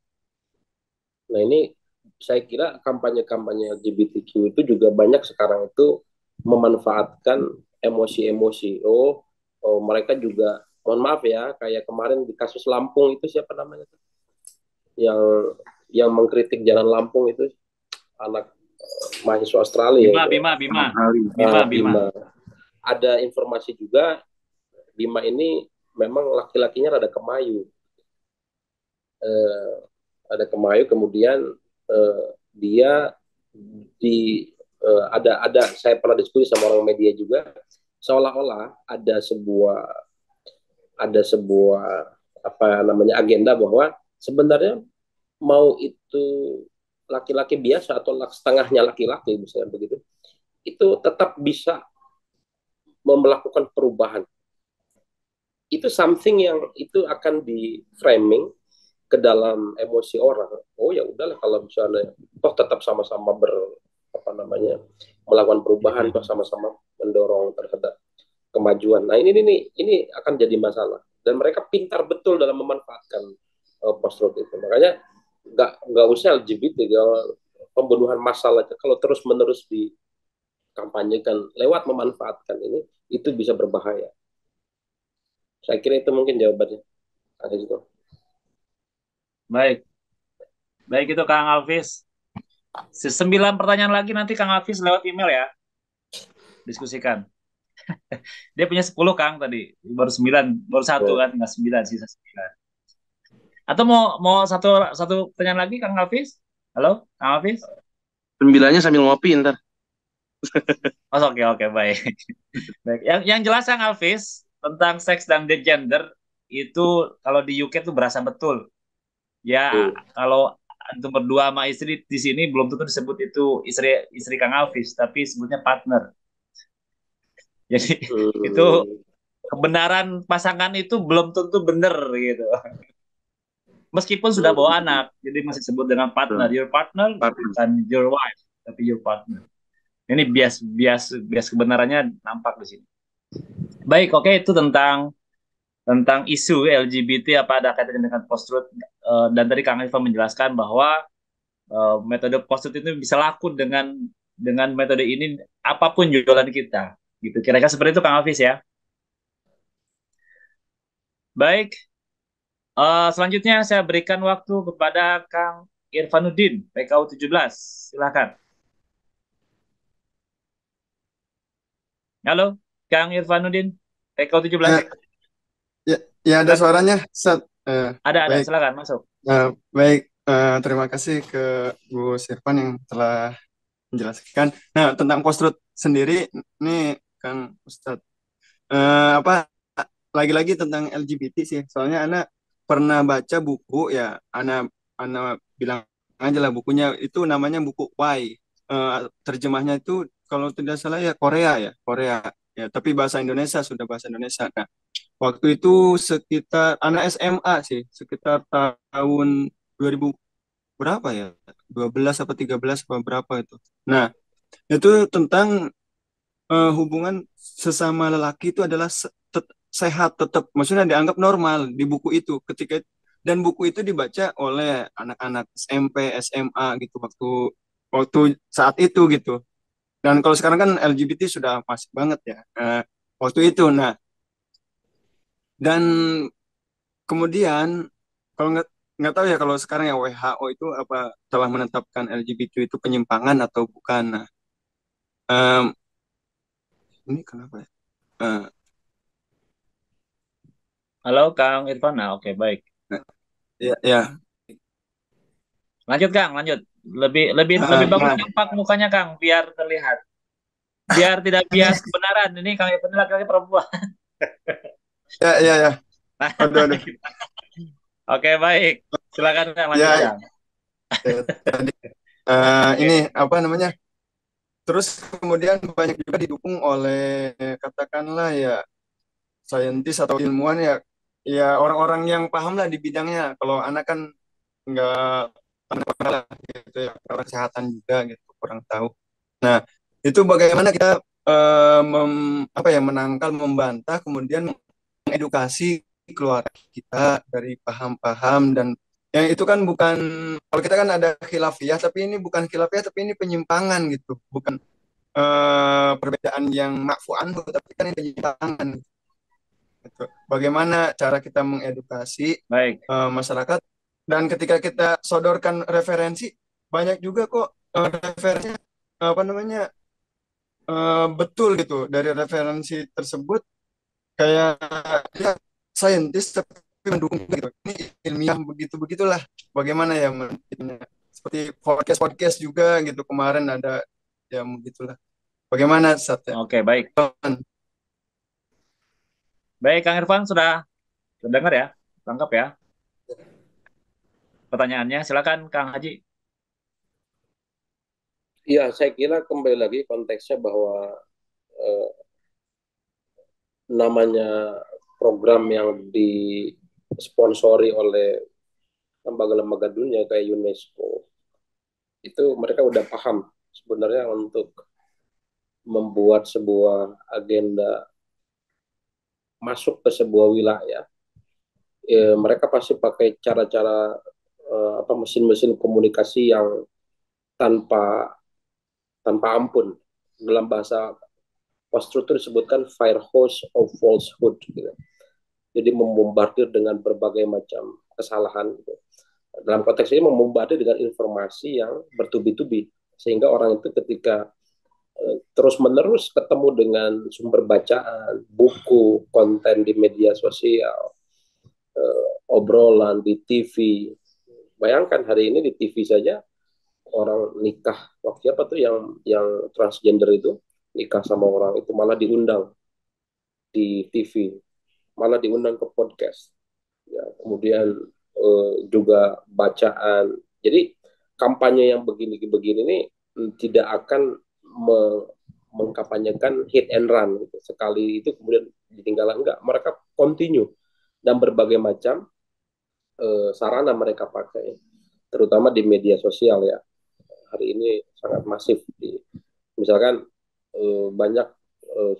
Nah, ini saya kira kampanye-kampanye LGBTQ itu juga banyak sekarang itu memanfaatkan emosi-emosi. Oh, mereka juga mohon maaf ya, kayak kemarin di kasus Lampung itu siapa namanya tuh? Yang mengkritik jalan Lampung itu anak mahasiswa Australia Bima, itu. Bima, Bima, Ah, Bima. Bima. Ada informasi juga Bima ini memang laki-lakinya rada kemayu. Eh, ada kemayu, kemudian dia ada saya pernah diskusi sama orang media juga, seolah-olah ada sebuah apa namanya agenda bahwa sebenarnya mau itu laki-laki biasa atau setengahnya laki-laki misalnya begitu, itu tetap bisa melakukan perubahan. Itu something yang itu akan di framing ke dalam emosi orang. Oh ya udahlah, kalau misalnya toh tetap sama-sama apa namanya melakukan perubahan, toh sama-sama mendorong terhadap kemajuan. Nah ini akan jadi masalah, dan mereka pintar betul dalam memanfaatkan post-truth itu. Makanya nggak usah LGBT, pembunuhan massal aja kalau terus menerus dikampanyekan lewat memanfaatkan ini, itu bisa berbahaya. Saya kira itu mungkin jawabannya. Itu. Baik. Baik itu Kang Alvis. 9 pertanyaan lagi nanti Kang Alvis lewat email ya. Diskusikan. Dia punya 10 Kang tadi. Baru 9, baru satu kan, tinggal 9, sisa 9. Atau mau satu pertanyaan lagi Kang Alvis? Halo, Kang Alvis? 9-nya sambil ngopi ntar. Oh, oke, baik. Baik. Yang jelas Kang Alvis tentang seks dan gender itu kalau di UK tuh berasa betul. Ya, kalau untuk berdua sama istri di sini belum tentu disebut itu istri Kang Alvis, tapi sebutnya partner. Jadi itu kebenaran pasangan itu belum tentu benar gitu. Meskipun sudah bawa anak, jadi masih sebut dengan partner. Your partner bukan your wife, tapi your partner. Ini bias kebenarannya nampak di sini. Baik, oke, itu tentang isu LGBT apa ada kaitannya dengan post-truth, dan tadi Kang Iva menjelaskan bahwa metode post-truth itu bisa laku dengan metode ini apapun jualan kita gitu. Kira-kira seperti itu Kang Hafiz ya. Baik, selanjutnya saya berikan waktu kepada Kang Irfanuddin PKU 17. Silakan. Halo Kang Irfanuddin PKU 17. Ya ada suaranya, Sat. Ada, baik. Silakan masuk. Baik, terima kasih ke Bu Sirvan yang telah menjelaskan. Nah, tentang post-truth sendiri, nih Kang Ustadz, apa lagi-lagi tentang LGBT sih. Soalnya Ana pernah baca buku ya, Ana bilang aja lah bukunya itu namanya buku Why. Terjemahnya itu kalau tidak salah ya Korea ya, tapi bahasa Indonesia sudah bahasa Indonesia. Nah, waktu itu sekitar anak SMA sih, sekitar tahun 2000 berapa ya? 12 apa 13 apa berapa itu. Nah, itu tentang hubungan sesama lelaki itu adalah sehat tetap, maksudnya dianggap normal di buku itu ketika, dan buku itu dibaca oleh anak-anak SMP, SMA gitu waktu waktu saat itu gitu. Dan kalau sekarang kan LGBT sudah masif banget ya. Waktu itu, nah, dan kemudian kalau nggak tahu ya kalau sekarang ya WHO itu apa telah menetapkan LGBT itu penyimpangan atau bukan. Nah, em, ini kenapa ya? Eh, Halo Kang Irfan. Nah, oke, baik. ya. Lanjut Kang, lanjut. Lebih bagus nampak mukanya Kang biar terlihat. Biar tidak bias kebenaran. Ini Kang Irfan laki-laki perempuan. Ya. Aduh. Oke, baik. Silakan Kang, lanjut Ya, Kang. ini apa namanya? Terus kemudian banyak juga didukung oleh katakanlah ya saintis atau ilmuwan ya, ya orang-orang yang paham lah di bidangnya. Kalau anak kan nggak tahu lah gitu ya, orang kesehatan juga gitu kurang tahu. Nah, itu bagaimana kita apa ya menangkal, membantah, kemudian mengedukasi keluarga kita dari paham-paham, dan yang itu kan bukan, kalau kita kan ada khilafiyah tapi ini bukan khilafiyah tapi ini penyimpangan gitu, bukan perbedaan yang ma'fu anhu tapi kan ini penyimpangan. Gitu. Bagaimana cara kita mengedukasi Baik. masyarakat, dan ketika kita sodorkan referensi, banyak juga kok referensinya apa namanya betul gitu dari referensi tersebut, kayak dia saintis tapi mendukung gitu. Ini ilmiah begitu begitulah. Bagaimana ya seperti podcast podcast juga gitu kemarin ada ya begitulah. Bagaimana Satya? Oke, baik. Baik, Kang Irfan sudah mendengar ya? Tangkap ya pertanyaannya. Silakan Kang Haji. Iya, saya kira kembali lagi konteksnya bahwa eh, namanya program yang disponsori oleh lembaga-lembaga dunia kayak UNESCO, itu mereka udah paham sebenarnya untuk membuat sebuah agenda masuk ke sebuah wilayah. Mereka pasti pakai cara-cara apa mesin-mesin komunikasi yang tanpa tanpa ampun. Dalam bahasa post-truth itu disebutkan fire hose of falsehood gitu. Jadi membombardir dengan berbagai macam kesalahan gitu. Dalam konteks ini membombardir dengan informasi yang bertubi-tubi, sehingga orang itu ketika terus-menerus ketemu dengan sumber bacaan, buku, konten di media sosial, obrolan di TV. Bayangkan hari ini di TV saja orang nikah, waktu apa tuh yang transgender itu nikah sama orang itu malah diundang di TV, malah diundang ke podcast. Ya, kemudian juga bacaan. Jadi kampanye yang begini-begini ini tidak akan mengkampanyekan hit and run gitu. Sekali itu kemudian ditinggal, enggak, mereka continue dan berbagai macam sarana mereka pakai, terutama di media sosial ya. Hari ini sangat masif misalkan banyak eh,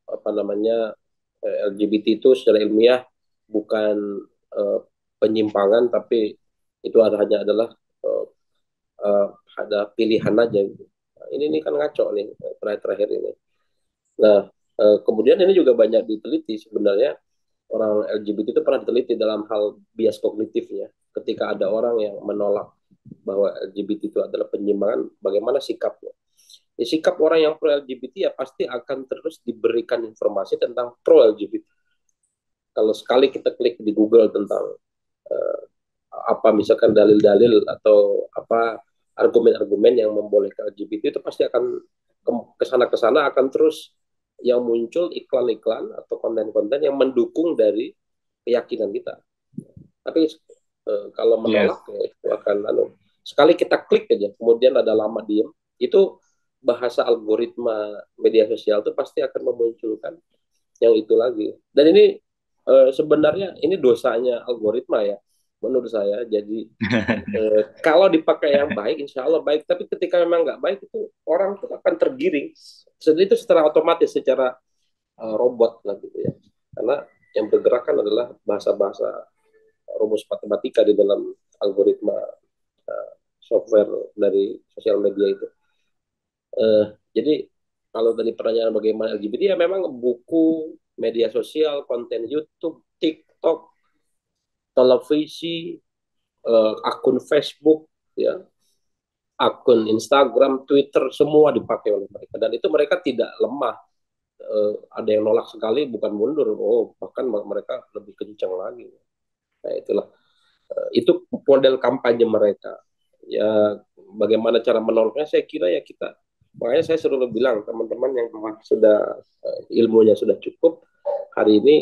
apa namanya LGBT itu secara ilmiah bukan eh, penyimpangan, tapi itu hanya adalah eh, eh, ada pilihan aja gitu. Nah, ini kan ngaco nih terakhir ini. Nah, kemudian ini juga banyak diteliti sebenarnya, orang LGBT itu pernah diteliti dalam hal bias kognitifnya. Ketika ada orang yang menolak bahwa LGBT itu adalah penyimpangan, bagaimana sikapnya? Ya, sikap orang yang pro LGBT ya pasti akan terus diberikan informasi tentang pro LGBT. Kalau sekali kita klik di Google tentang uh, apa misalkan dalil-dalil atau apa argumen-argumen yang membolehkan LGBT, itu pasti akan kesana-kesana akan terus yang muncul iklan-iklan atau konten-konten yang mendukung dari keyakinan kita. Tapi kalau menolak ya itu akan sekali kita klik aja kemudian ada lama diem, itu bahasa algoritma media sosial itu pasti akan memunculkan yang itu lagi. Dan ini sebenarnya ini dosanya algoritma ya menurut saya. Jadi kalau dipakai yang baik insya Allah baik, tapi ketika memang nggak baik itu orang tuh akan tergiring. Jadi itu secara otomatis, secara robot lah gitu ya. Karena yang bergerakkan adalah bahasa-bahasa rumus matematika di dalam algoritma software dari sosial media itu. Jadi kalau tadi pertanyaan bagaimana LGBT, ya memang buku, media sosial, konten YouTube, TikTok, televisi, akun Facebook, ya, akun Instagram, Twitter, semua dipakai oleh mereka. Dan itu mereka tidak lemah. Ada yang nolak sekali, bukan mundur. Oh, bahkan mereka lebih kencang lagi. Nah, itulah. Itu model kampanye mereka. Ya, bagaimana cara menolaknya? Saya kira ya kita, makanya saya selalu bilang teman-teman yang sudah ilmunya sudah cukup, hari ini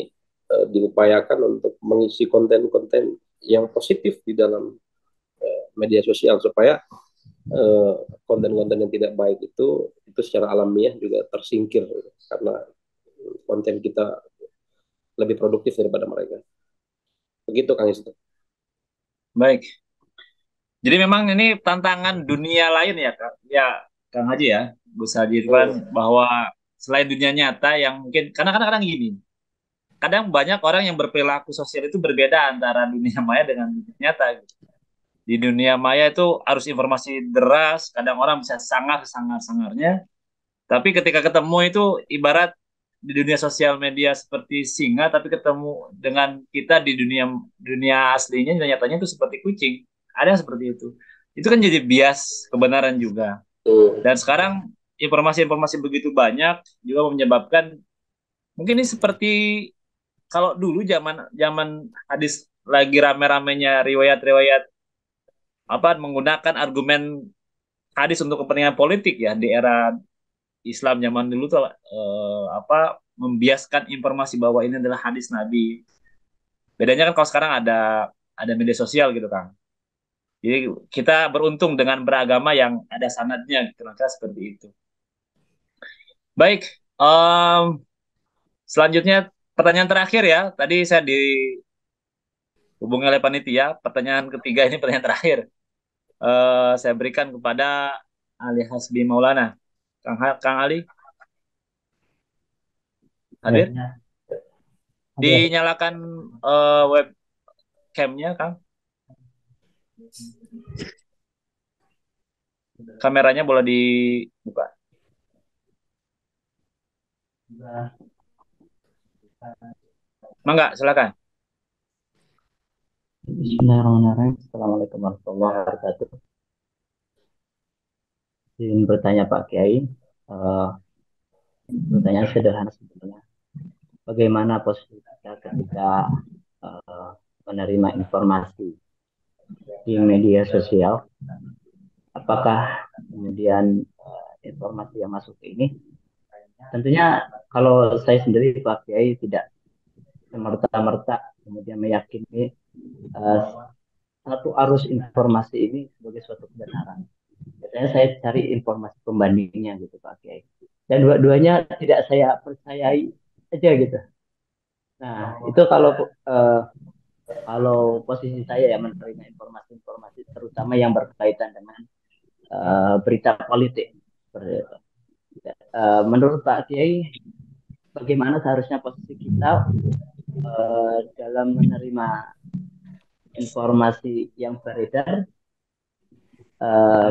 diupayakan untuk mengisi konten-konten yang positif di dalam media sosial supaya konten-konten yang tidak baik itu secara alamiah juga tersingkir karena konten kita lebih produktif daripada mereka. Begitu Kang Istu. Baik. Jadi memang ini tantangan dunia lain ya, Kak. Ya, Kang Haji ya, Gus Haji Irfan, bahwa selain dunia nyata yang mungkin karena kadang-kadang gini, kadang banyak orang yang berperilaku sosial itu berbeda antara dunia maya dengan dunia nyata. Gitu. Di dunia maya itu harus informasi deras, kadang orang bisa sangar-sangar-sangarnya, tapi ketika ketemu itu ibarat di dunia sosial media seperti singa, tapi ketemu dengan kita di dunia dunia aslinya nyatanya itu seperti kucing. Ada yang seperti itu. Itu kan jadi bias kebenaran juga. Dan sekarang informasi-informasi begitu banyak juga menyebabkan mungkin ini seperti kalau dulu zaman zaman hadis lagi rame-ramenya riwayat-riwayat apa menggunakan argumen hadis untuk kepentingan politik ya di era Islam zaman dulu tuh apa membiaskan informasi bahwa ini adalah hadis Nabi. Bedanya kan kalau sekarang ada media sosial gitu Kang. Jadi kita beruntung dengan beragama yang ada sanadnya gitu, maka seperti itu. Baik, selanjutnya pertanyaan terakhir ya. Tadi saya dihubungi oleh panitia. Pertanyaan ketiga ini pertanyaan terakhir. Saya berikan kepada Ali Hasbi Maulana. Kang Ali, hadir? Dinyalakan webcamnya, Kang. Kameranya boleh dibuka. Mangga, silakan. Bismillahirrahmanirrahim. Assalamualaikum warahmatullahi wabarakatuh. Ingin bertanya Pak Kiai, pertanyaan sederhana sebetulnya. Bagaimana posisi kita ketika menerima informasi di media sosial? Apakah kemudian informasi yang masuk ini? Tentunya kalau saya sendiri Pak Kiai tidak semerta-merta kemudian meyakini satu arus informasi ini sebagai suatu kebenaran. Biasanya saya cari informasi pembandingnya gitu Pak Kiai. Dan dua-duanya tidak saya percayai aja gitu. Nah itu kalau posisi saya ya menerima informasi-informasi terutama yang berkaitan dengan berita politik. Menurut Pak Kiai, bagaimana seharusnya posisi kita dalam menerima informasi yang beredar,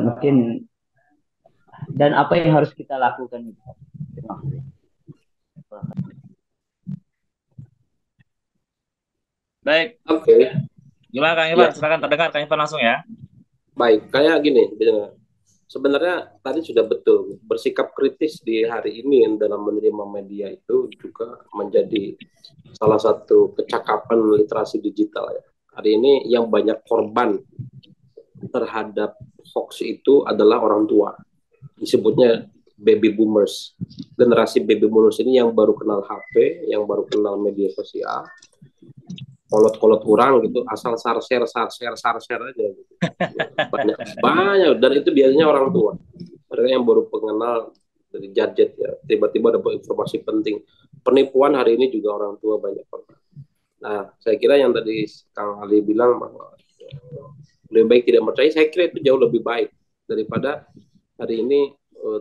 mungkin dan apa yang harus kita lakukan? Terima kasih. Baik. Oke. Gimana Kang Ivan? Ya. Silakan terdengar Kang Ivan langsung ya. Baik, kayak gini, sebenarnya tadi sudah betul, bersikap kritis di hari ini dalam menerima media itu juga menjadi salah satu kecakapan literasi digital ya. Hari ini yang banyak korban terhadap hoax itu adalah orang tua. Disebutnya baby boomers. Generasi baby boomers ini yang baru kenal HP, yang baru kenal media sosial, kolot-kolot orang gitu, asal share aja gitu. banyak dan itu biasanya orang tua, mereka yang baru pengenal dari gadget ya, tiba-tiba dapat informasi penting. Penipuan hari ini juga orang tua banyak korban. Nah, saya kira yang tadi Kang Ali bilang bahwa lebih baik tidak percaya, saya kira itu jauh lebih baik daripada hari ini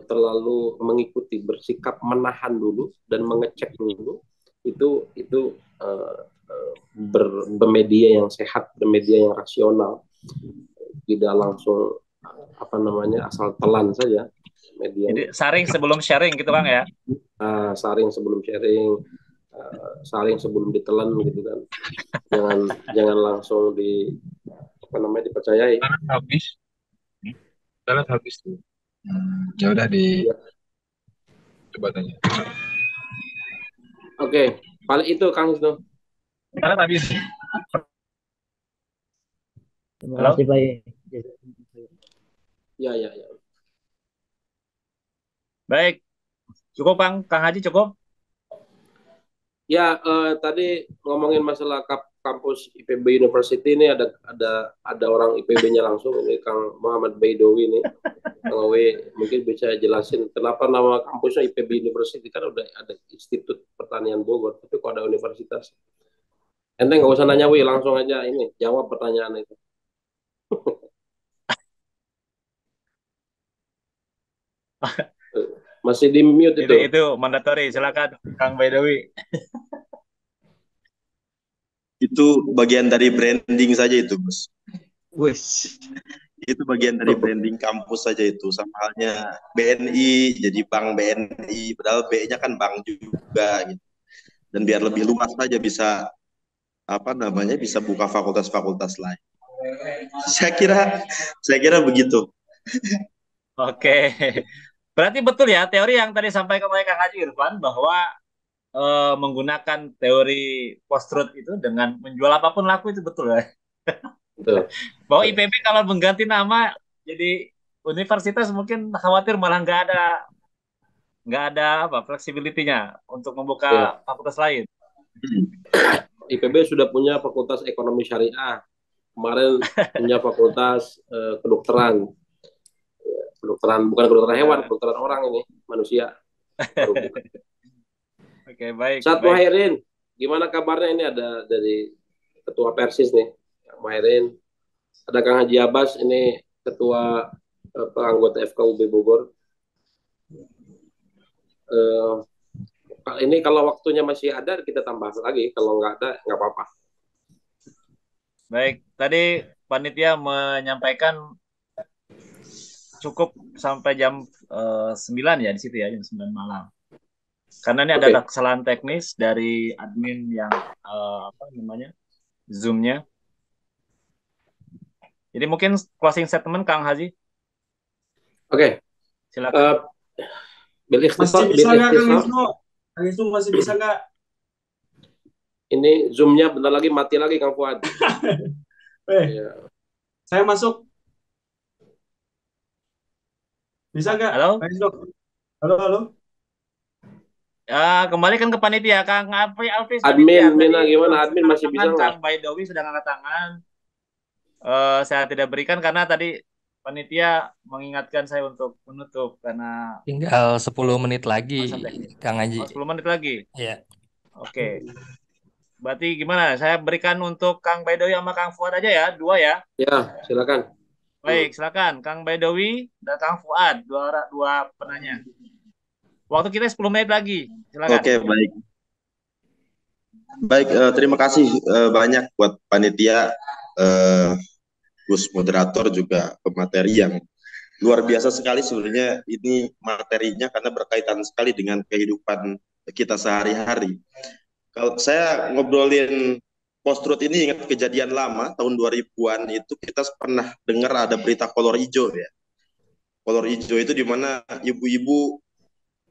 terlalu mengikuti, bersikap menahan dulu dan mengecek dulu. Itu bermedia yang sehat, bermedia yang rasional, tidak langsung asal telan saja media. Jadi saring sebelum sharing gitu Kang ya. Saring sebelum sharing, saring sebelum ditelan gitu kan. jangan langsung dipercayai. Salat habis tuh. Ya udah coba tanya. Oke, paling itu Kang Wisnu. Salat habis. Terima kasih Pak. Ya. Baik, cukup Kang Haji cukup. Ya, tadi ngomongin masalah kampus IPB University ini ada orang IPB-nya langsung, ini Kang Muhammad Baidowi ini. Kang Awe mungkin bisa jelasin kenapa nama kampusnya IPB University, kan udah ada Institut Pertanian Bogor, tapi kok ada universitas. Ente nggak usah nanya Wi, langsung aja ini jawab pertanyaan itu. Masih di mute itu. Itu mandatory, silakan Kang Baidowi. Itu bagian dari branding saja itu, Bos. Wes, Itu bagian dari branding kampus saja itu. Sama halnya BNI, jadi Bank BNI, padahal B-nya kan bank juga gitu. Dan biar lebih luas saja bisa bisa buka fakultas-fakultas lain. Saya kira saya kira begitu. Oke. Berarti betul ya teori yang tadi sampaikan oleh Kang Haji Irfan bahwa menggunakan teori post-truth itu dengan menjual apapun laku itu betul ya. Betul. Bahwa IPB kalau mengganti nama jadi universitas mungkin khawatir malah nggak ada apa fleksibilitinya untuk membuka Ya. fakultas lain. IPB sudah punya fakultas ekonomi syariah. Kemarin punya fakultas kedokteran. Kedokteran bukan kedokteran hewan, kedokteran orang ini, manusia. Oke, baik. Ustadz Muhairin, gimana kabarnya? Ini ada dari Ketua Persis nih, Kang Muhairin. Ada Kang Haji Abbas, ini Ketua anggota FKUB Bogor. Ini kalau waktunya masih ada, kita tambah lagi. Kalau nggak ada, nggak apa-apa. Baik, tadi panitia menyampaikan cukup sampai jam 9 ya di situ ya, jam 9 malam. Karena ini ada kesalahan teknis dari admin yang Zoom-nya. Jadi mungkin closing statement Kang Haji. Oke. Silakan. Masih bisa nggak Kang Wisnu? Kang Wisnu masih bisa nggak? Ini Zoom-nya bentar lagi mati lagi Kang Fuad. Ya. Saya masuk. Bisa nggak? Halo? Halo, halo. Ya, kembalikan ke panitia Kang Alfi. Admin, Mina gimana? Admin masih bisa nggak? Kang Baidowi sudah angkat tangan. Saya tidak berikan karena tadi panitia mengingatkan saya untuk menutup karena tinggal 10 menit lagi, Kang Haji. 10 menit lagi. Iya. Oke. Berarti gimana? Saya berikan untuk Kang Baidowi sama Kang Fuad aja ya, 2 ya. Ya, silakan. Baik, silakan Kang Baidowi dan Kang Fuad, dua penanya. Waktu kita 10 menit lagi. Silakan. Oke, baik. Baik, terima kasih banyak buat panitia, Gus moderator juga pemateri yang luar biasa sekali sebenarnya ini materinya karena berkaitan sekali dengan kehidupan kita sehari-hari. Kalau saya ngobrolin post-truth ini ingat kejadian lama tahun 2000-an itu kita pernah dengar ada berita kolor hijau ya. Kolor hijau itu di mana ibu-ibu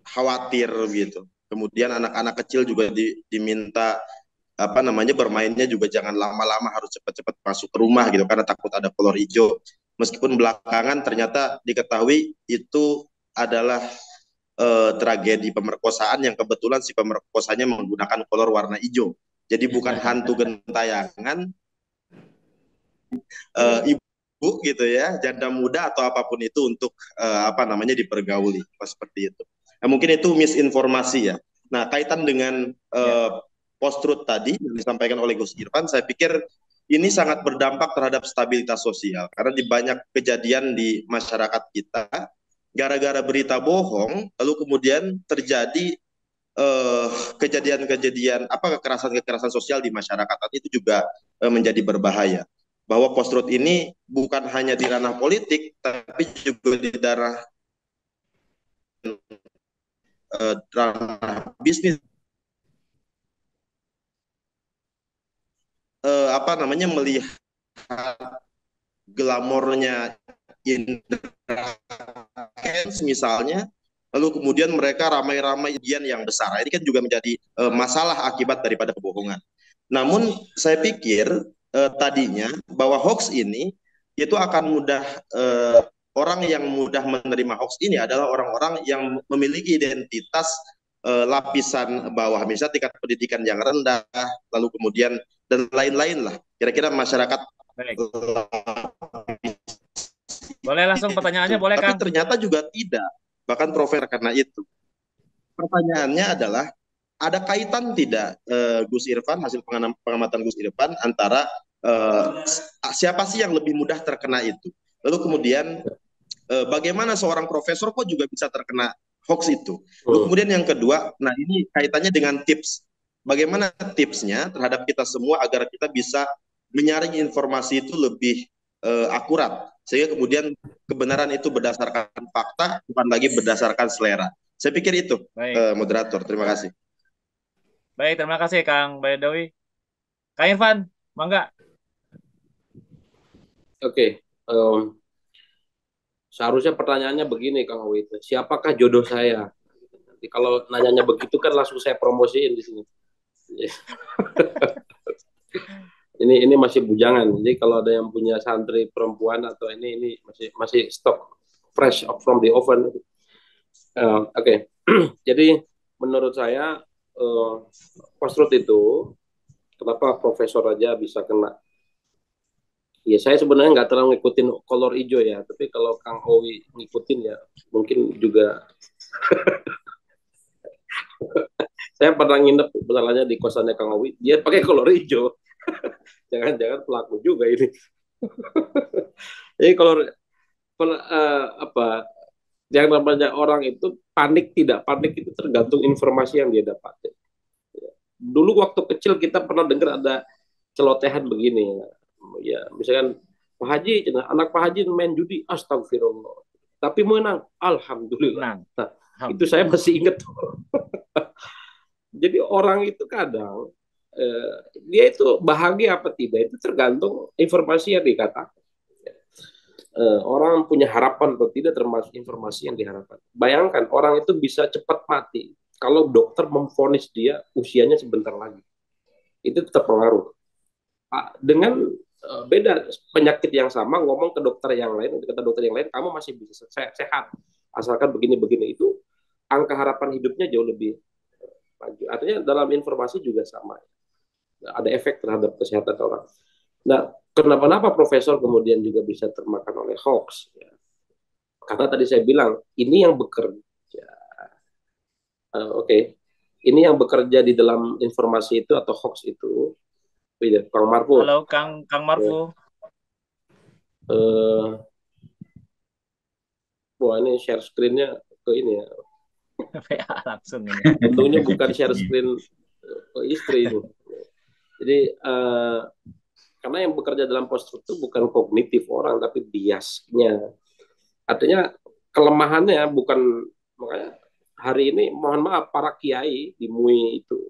khawatir gitu. Kemudian anak-anak kecil juga diminta bermainnya juga jangan lama-lama, harus cepat-cepat masuk ke rumah gitu karena takut ada kolor hijau. Meskipun belakangan ternyata diketahui itu adalah tragedi pemerkosaan yang kebetulan si pemerkosanya menggunakan kolor warna hijau. Jadi bukan hantu gentayangan, ibu gitu ya, janda muda atau apapun itu untuk dipergauli seperti itu. Nah, mungkin itu misinformasi ya. Nah, kaitan dengan post-truth tadi yang disampaikan oleh Gus Irfan, saya pikir ini sangat berdampak terhadap stabilitas sosial. Karena di banyak kejadian di masyarakat kita, gara-gara berita bohong, lalu kemudian terjadi kejadian-kejadian kekerasan-kekerasan sosial di masyarakat. Itu juga menjadi berbahaya. Bahwa post-truth ini bukan hanya di ranah politik, tapi juga di ranah bisnis, melihat glamornya misalnya, lalu kemudian mereka ramai-ramai yang besar. Ini kan juga menjadi masalah akibat daripada kebohongan. Namun saya pikir tadinya bahwa hoax ini itu akan mudah, orang yang mudah menerima hoax ini adalah orang-orang yang memiliki identitas lapisan bawah, misalnya tingkat pendidikan yang rendah, lalu kemudian dan lain-lain lah. Kira-kira masyarakat. Baik. Boleh langsung pertanyaannya, boleh Kang? Tapi ternyata juga tidak. Bahkan profesor karena itu. Pertanyaannya adalah, ada kaitan tidak Gus Irfan, hasil pengamatan Gus Irfan antara siapa sih yang lebih mudah terkena itu? Lalu kemudian bagaimana seorang profesor kok juga bisa terkena hoax itu? Lalu kemudian yang kedua, nah ini kaitannya dengan tips. Bagaimana tipsnya terhadap kita semua agar kita bisa menyaring informasi itu lebih akurat? sehingga kemudian kebenaran itu berdasarkan fakta, bukan lagi berdasarkan selera. Saya pikir itu, Baik. moderator. Terima kasih. Baik, terima kasih Kang Baidowi. Kang Irfan, mangga. Oke, seharusnya pertanyaannya begini Kang Owi, siapakah jodoh saya? Nanti kalau nanyanya begitu kan langsung saya promosiin di sini. Ini masih bujangan. Jadi kalau ada yang punya santri perempuan atau ini masih stock fresh from the oven. Oke. Jadi menurut saya post-truth itu kenapa profesor aja bisa kena? Ya saya sebenarnya nggak terlalu ngikutin kolor hijau ya, tapi kalau Kang Owi ngikutin ya mungkin juga. Saya pernah nginep masalahnya di kosannya Kang Owi, dia pakai kolor hijau. Jangan-jangan pelaku juga ini. Jadi kalau apa yang namanya orang itu panik tidak panik itu tergantung informasi yang dia dapat. Dulu waktu kecil kita pernah dengar ada celotehan begini ya, misalkan Pak Haji, anak Pak Haji main judi, astagfirullah, tapi menang, alhamdulillah. Nah, itu saya masih ingat. Jadi orang itu kadang dia itu bahagia apa tidak itu tergantung informasi yang dikatakan. Orang punya harapan atau tidak termasuk informasi yang diharapkan. Bayangkan orang itu bisa cepat mati kalau dokter memvonis dia usianya sebentar lagi. Itu tetap pengaruh. Dengan beda penyakit yang sama ngomong ke dokter yang lain, kata dokter yang lain kamu masih bisa sehat asalkan begini-begini, itu angka harapan hidupnya jauh lebih maju. Artinya dalam informasi juga sama. Ada efek terhadap kesehatan orang. Nah, kenapa profesor kemudian juga bisa termakan oleh hoax? Ya. Karena tadi saya bilang, ini yang bekerja. Oke. Ini yang bekerja di dalam informasi itu atau hoax itu. Kang Marfu. Halo, Kang Marfu. Wah, ini share screen-nya ke ini ya. Langsung ini. Untungnya bukan share screen ke istri itu. Jadi karena yang bekerja dalam post-truth itu bukan kognitif orang, tapi biasnya. Artinya kelemahannya bukan, makanya hari ini mohon maaf para kiai di MUI itu,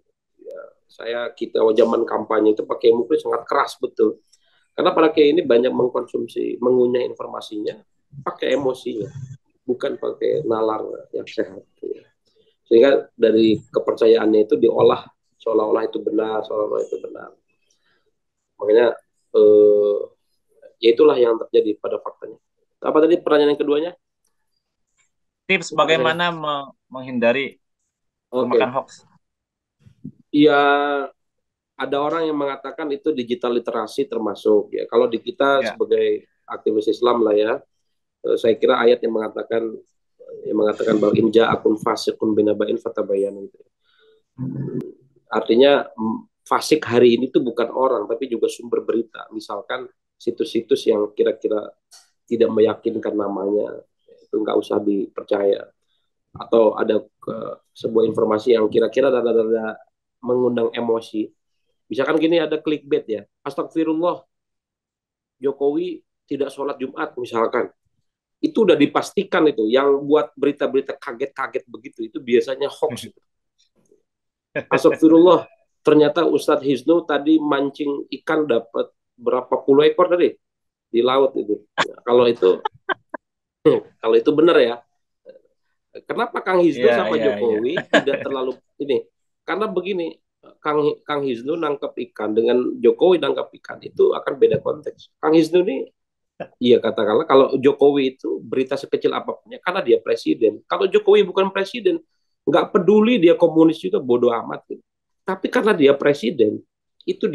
ya, kita zaman kampanye itu pakai MUI sangat keras betul. Karena para kiai ini banyak mengkonsumsi, mengunyah informasinya, pakai emosinya, bukan pakai nalar yang sehat. Ya. Sehingga dari kepercayaannya itu diolah seolah-olah itu benar, Makanya ya itulah yang terjadi pada faktanya. Apa tadi pertanyaan yang keduanya? Tips bagaimana menghindari memakan hoax? Ya, ada orang yang mengatakan itu digital literasi termasuk ya. Kalau di kita sebagai aktivis Islam lah ya, saya kira ayat yang mengatakan bahwa inja akun fasikun binabain fatabayan itu. Artinya fasik hari ini tuh bukan orang tapi juga sumber berita. Misalkan situs-situs yang kira-kira tidak meyakinkan namanya itu nggak usah dipercaya. Atau ada sebuah informasi yang kira-kira rada-rada mengundang emosi. Misalkan gini, ada clickbait ya, astagfirullah, Jokowi tidak sholat Jumat misalkan. Itu udah dipastikan itu, yang buat berita-berita kaget-kaget begitu, itu biasanya hoax. Astagfirullah, ternyata Ustadz Hiznu tadi mancing ikan dapat berapa puluh ekor tadi di laut itu. Nah, kalau itu benar ya. Kenapa Kang Hiznu sama Jokowi tidak terlalu ini? Karena begini, Kang Hiznu nangkep ikan dengan Jokowi nangkep ikan itu akan beda konteks. Kang Hiznu ini, iya katakanlah kalau Jokowi itu berita sekecil apapun karena dia presiden. Kalau Jokowi bukan presiden, nggak peduli dia komunis juga bodoh amat. Gitu. Tapi karena dia presiden, itu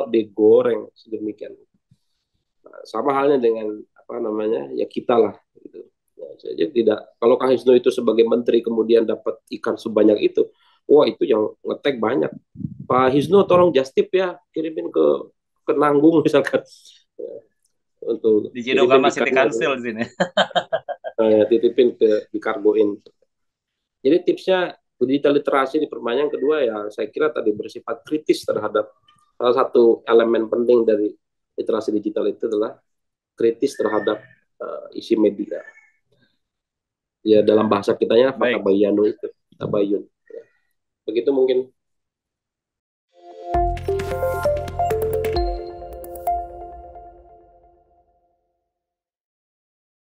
digoreng sedemikian. Nah, sama halnya dengan apa namanya ya kita lah. Gitu. Nah, jadi tidak. Kalau Kang Hiznu itu sebagai menteri kemudian dapat ikan sebanyak itu, wah itu yang ngetek banyak. Pak Hiznu tolong just tip ya, kirimin ke Nanggung misalkan. Ya, untuk di Cidogama City Council di sini. Titipin di kargoin. Jadi tipsnya digital literasi di permainan kedua ya saya kira tadi bersifat kritis terhadap salah satu elemen penting dari literasi digital itu adalah kritis terhadap isi media. Ya dalam bahasa kitanya Baik. fatabayanu itu, tabayun. Ya. Begitu mungkin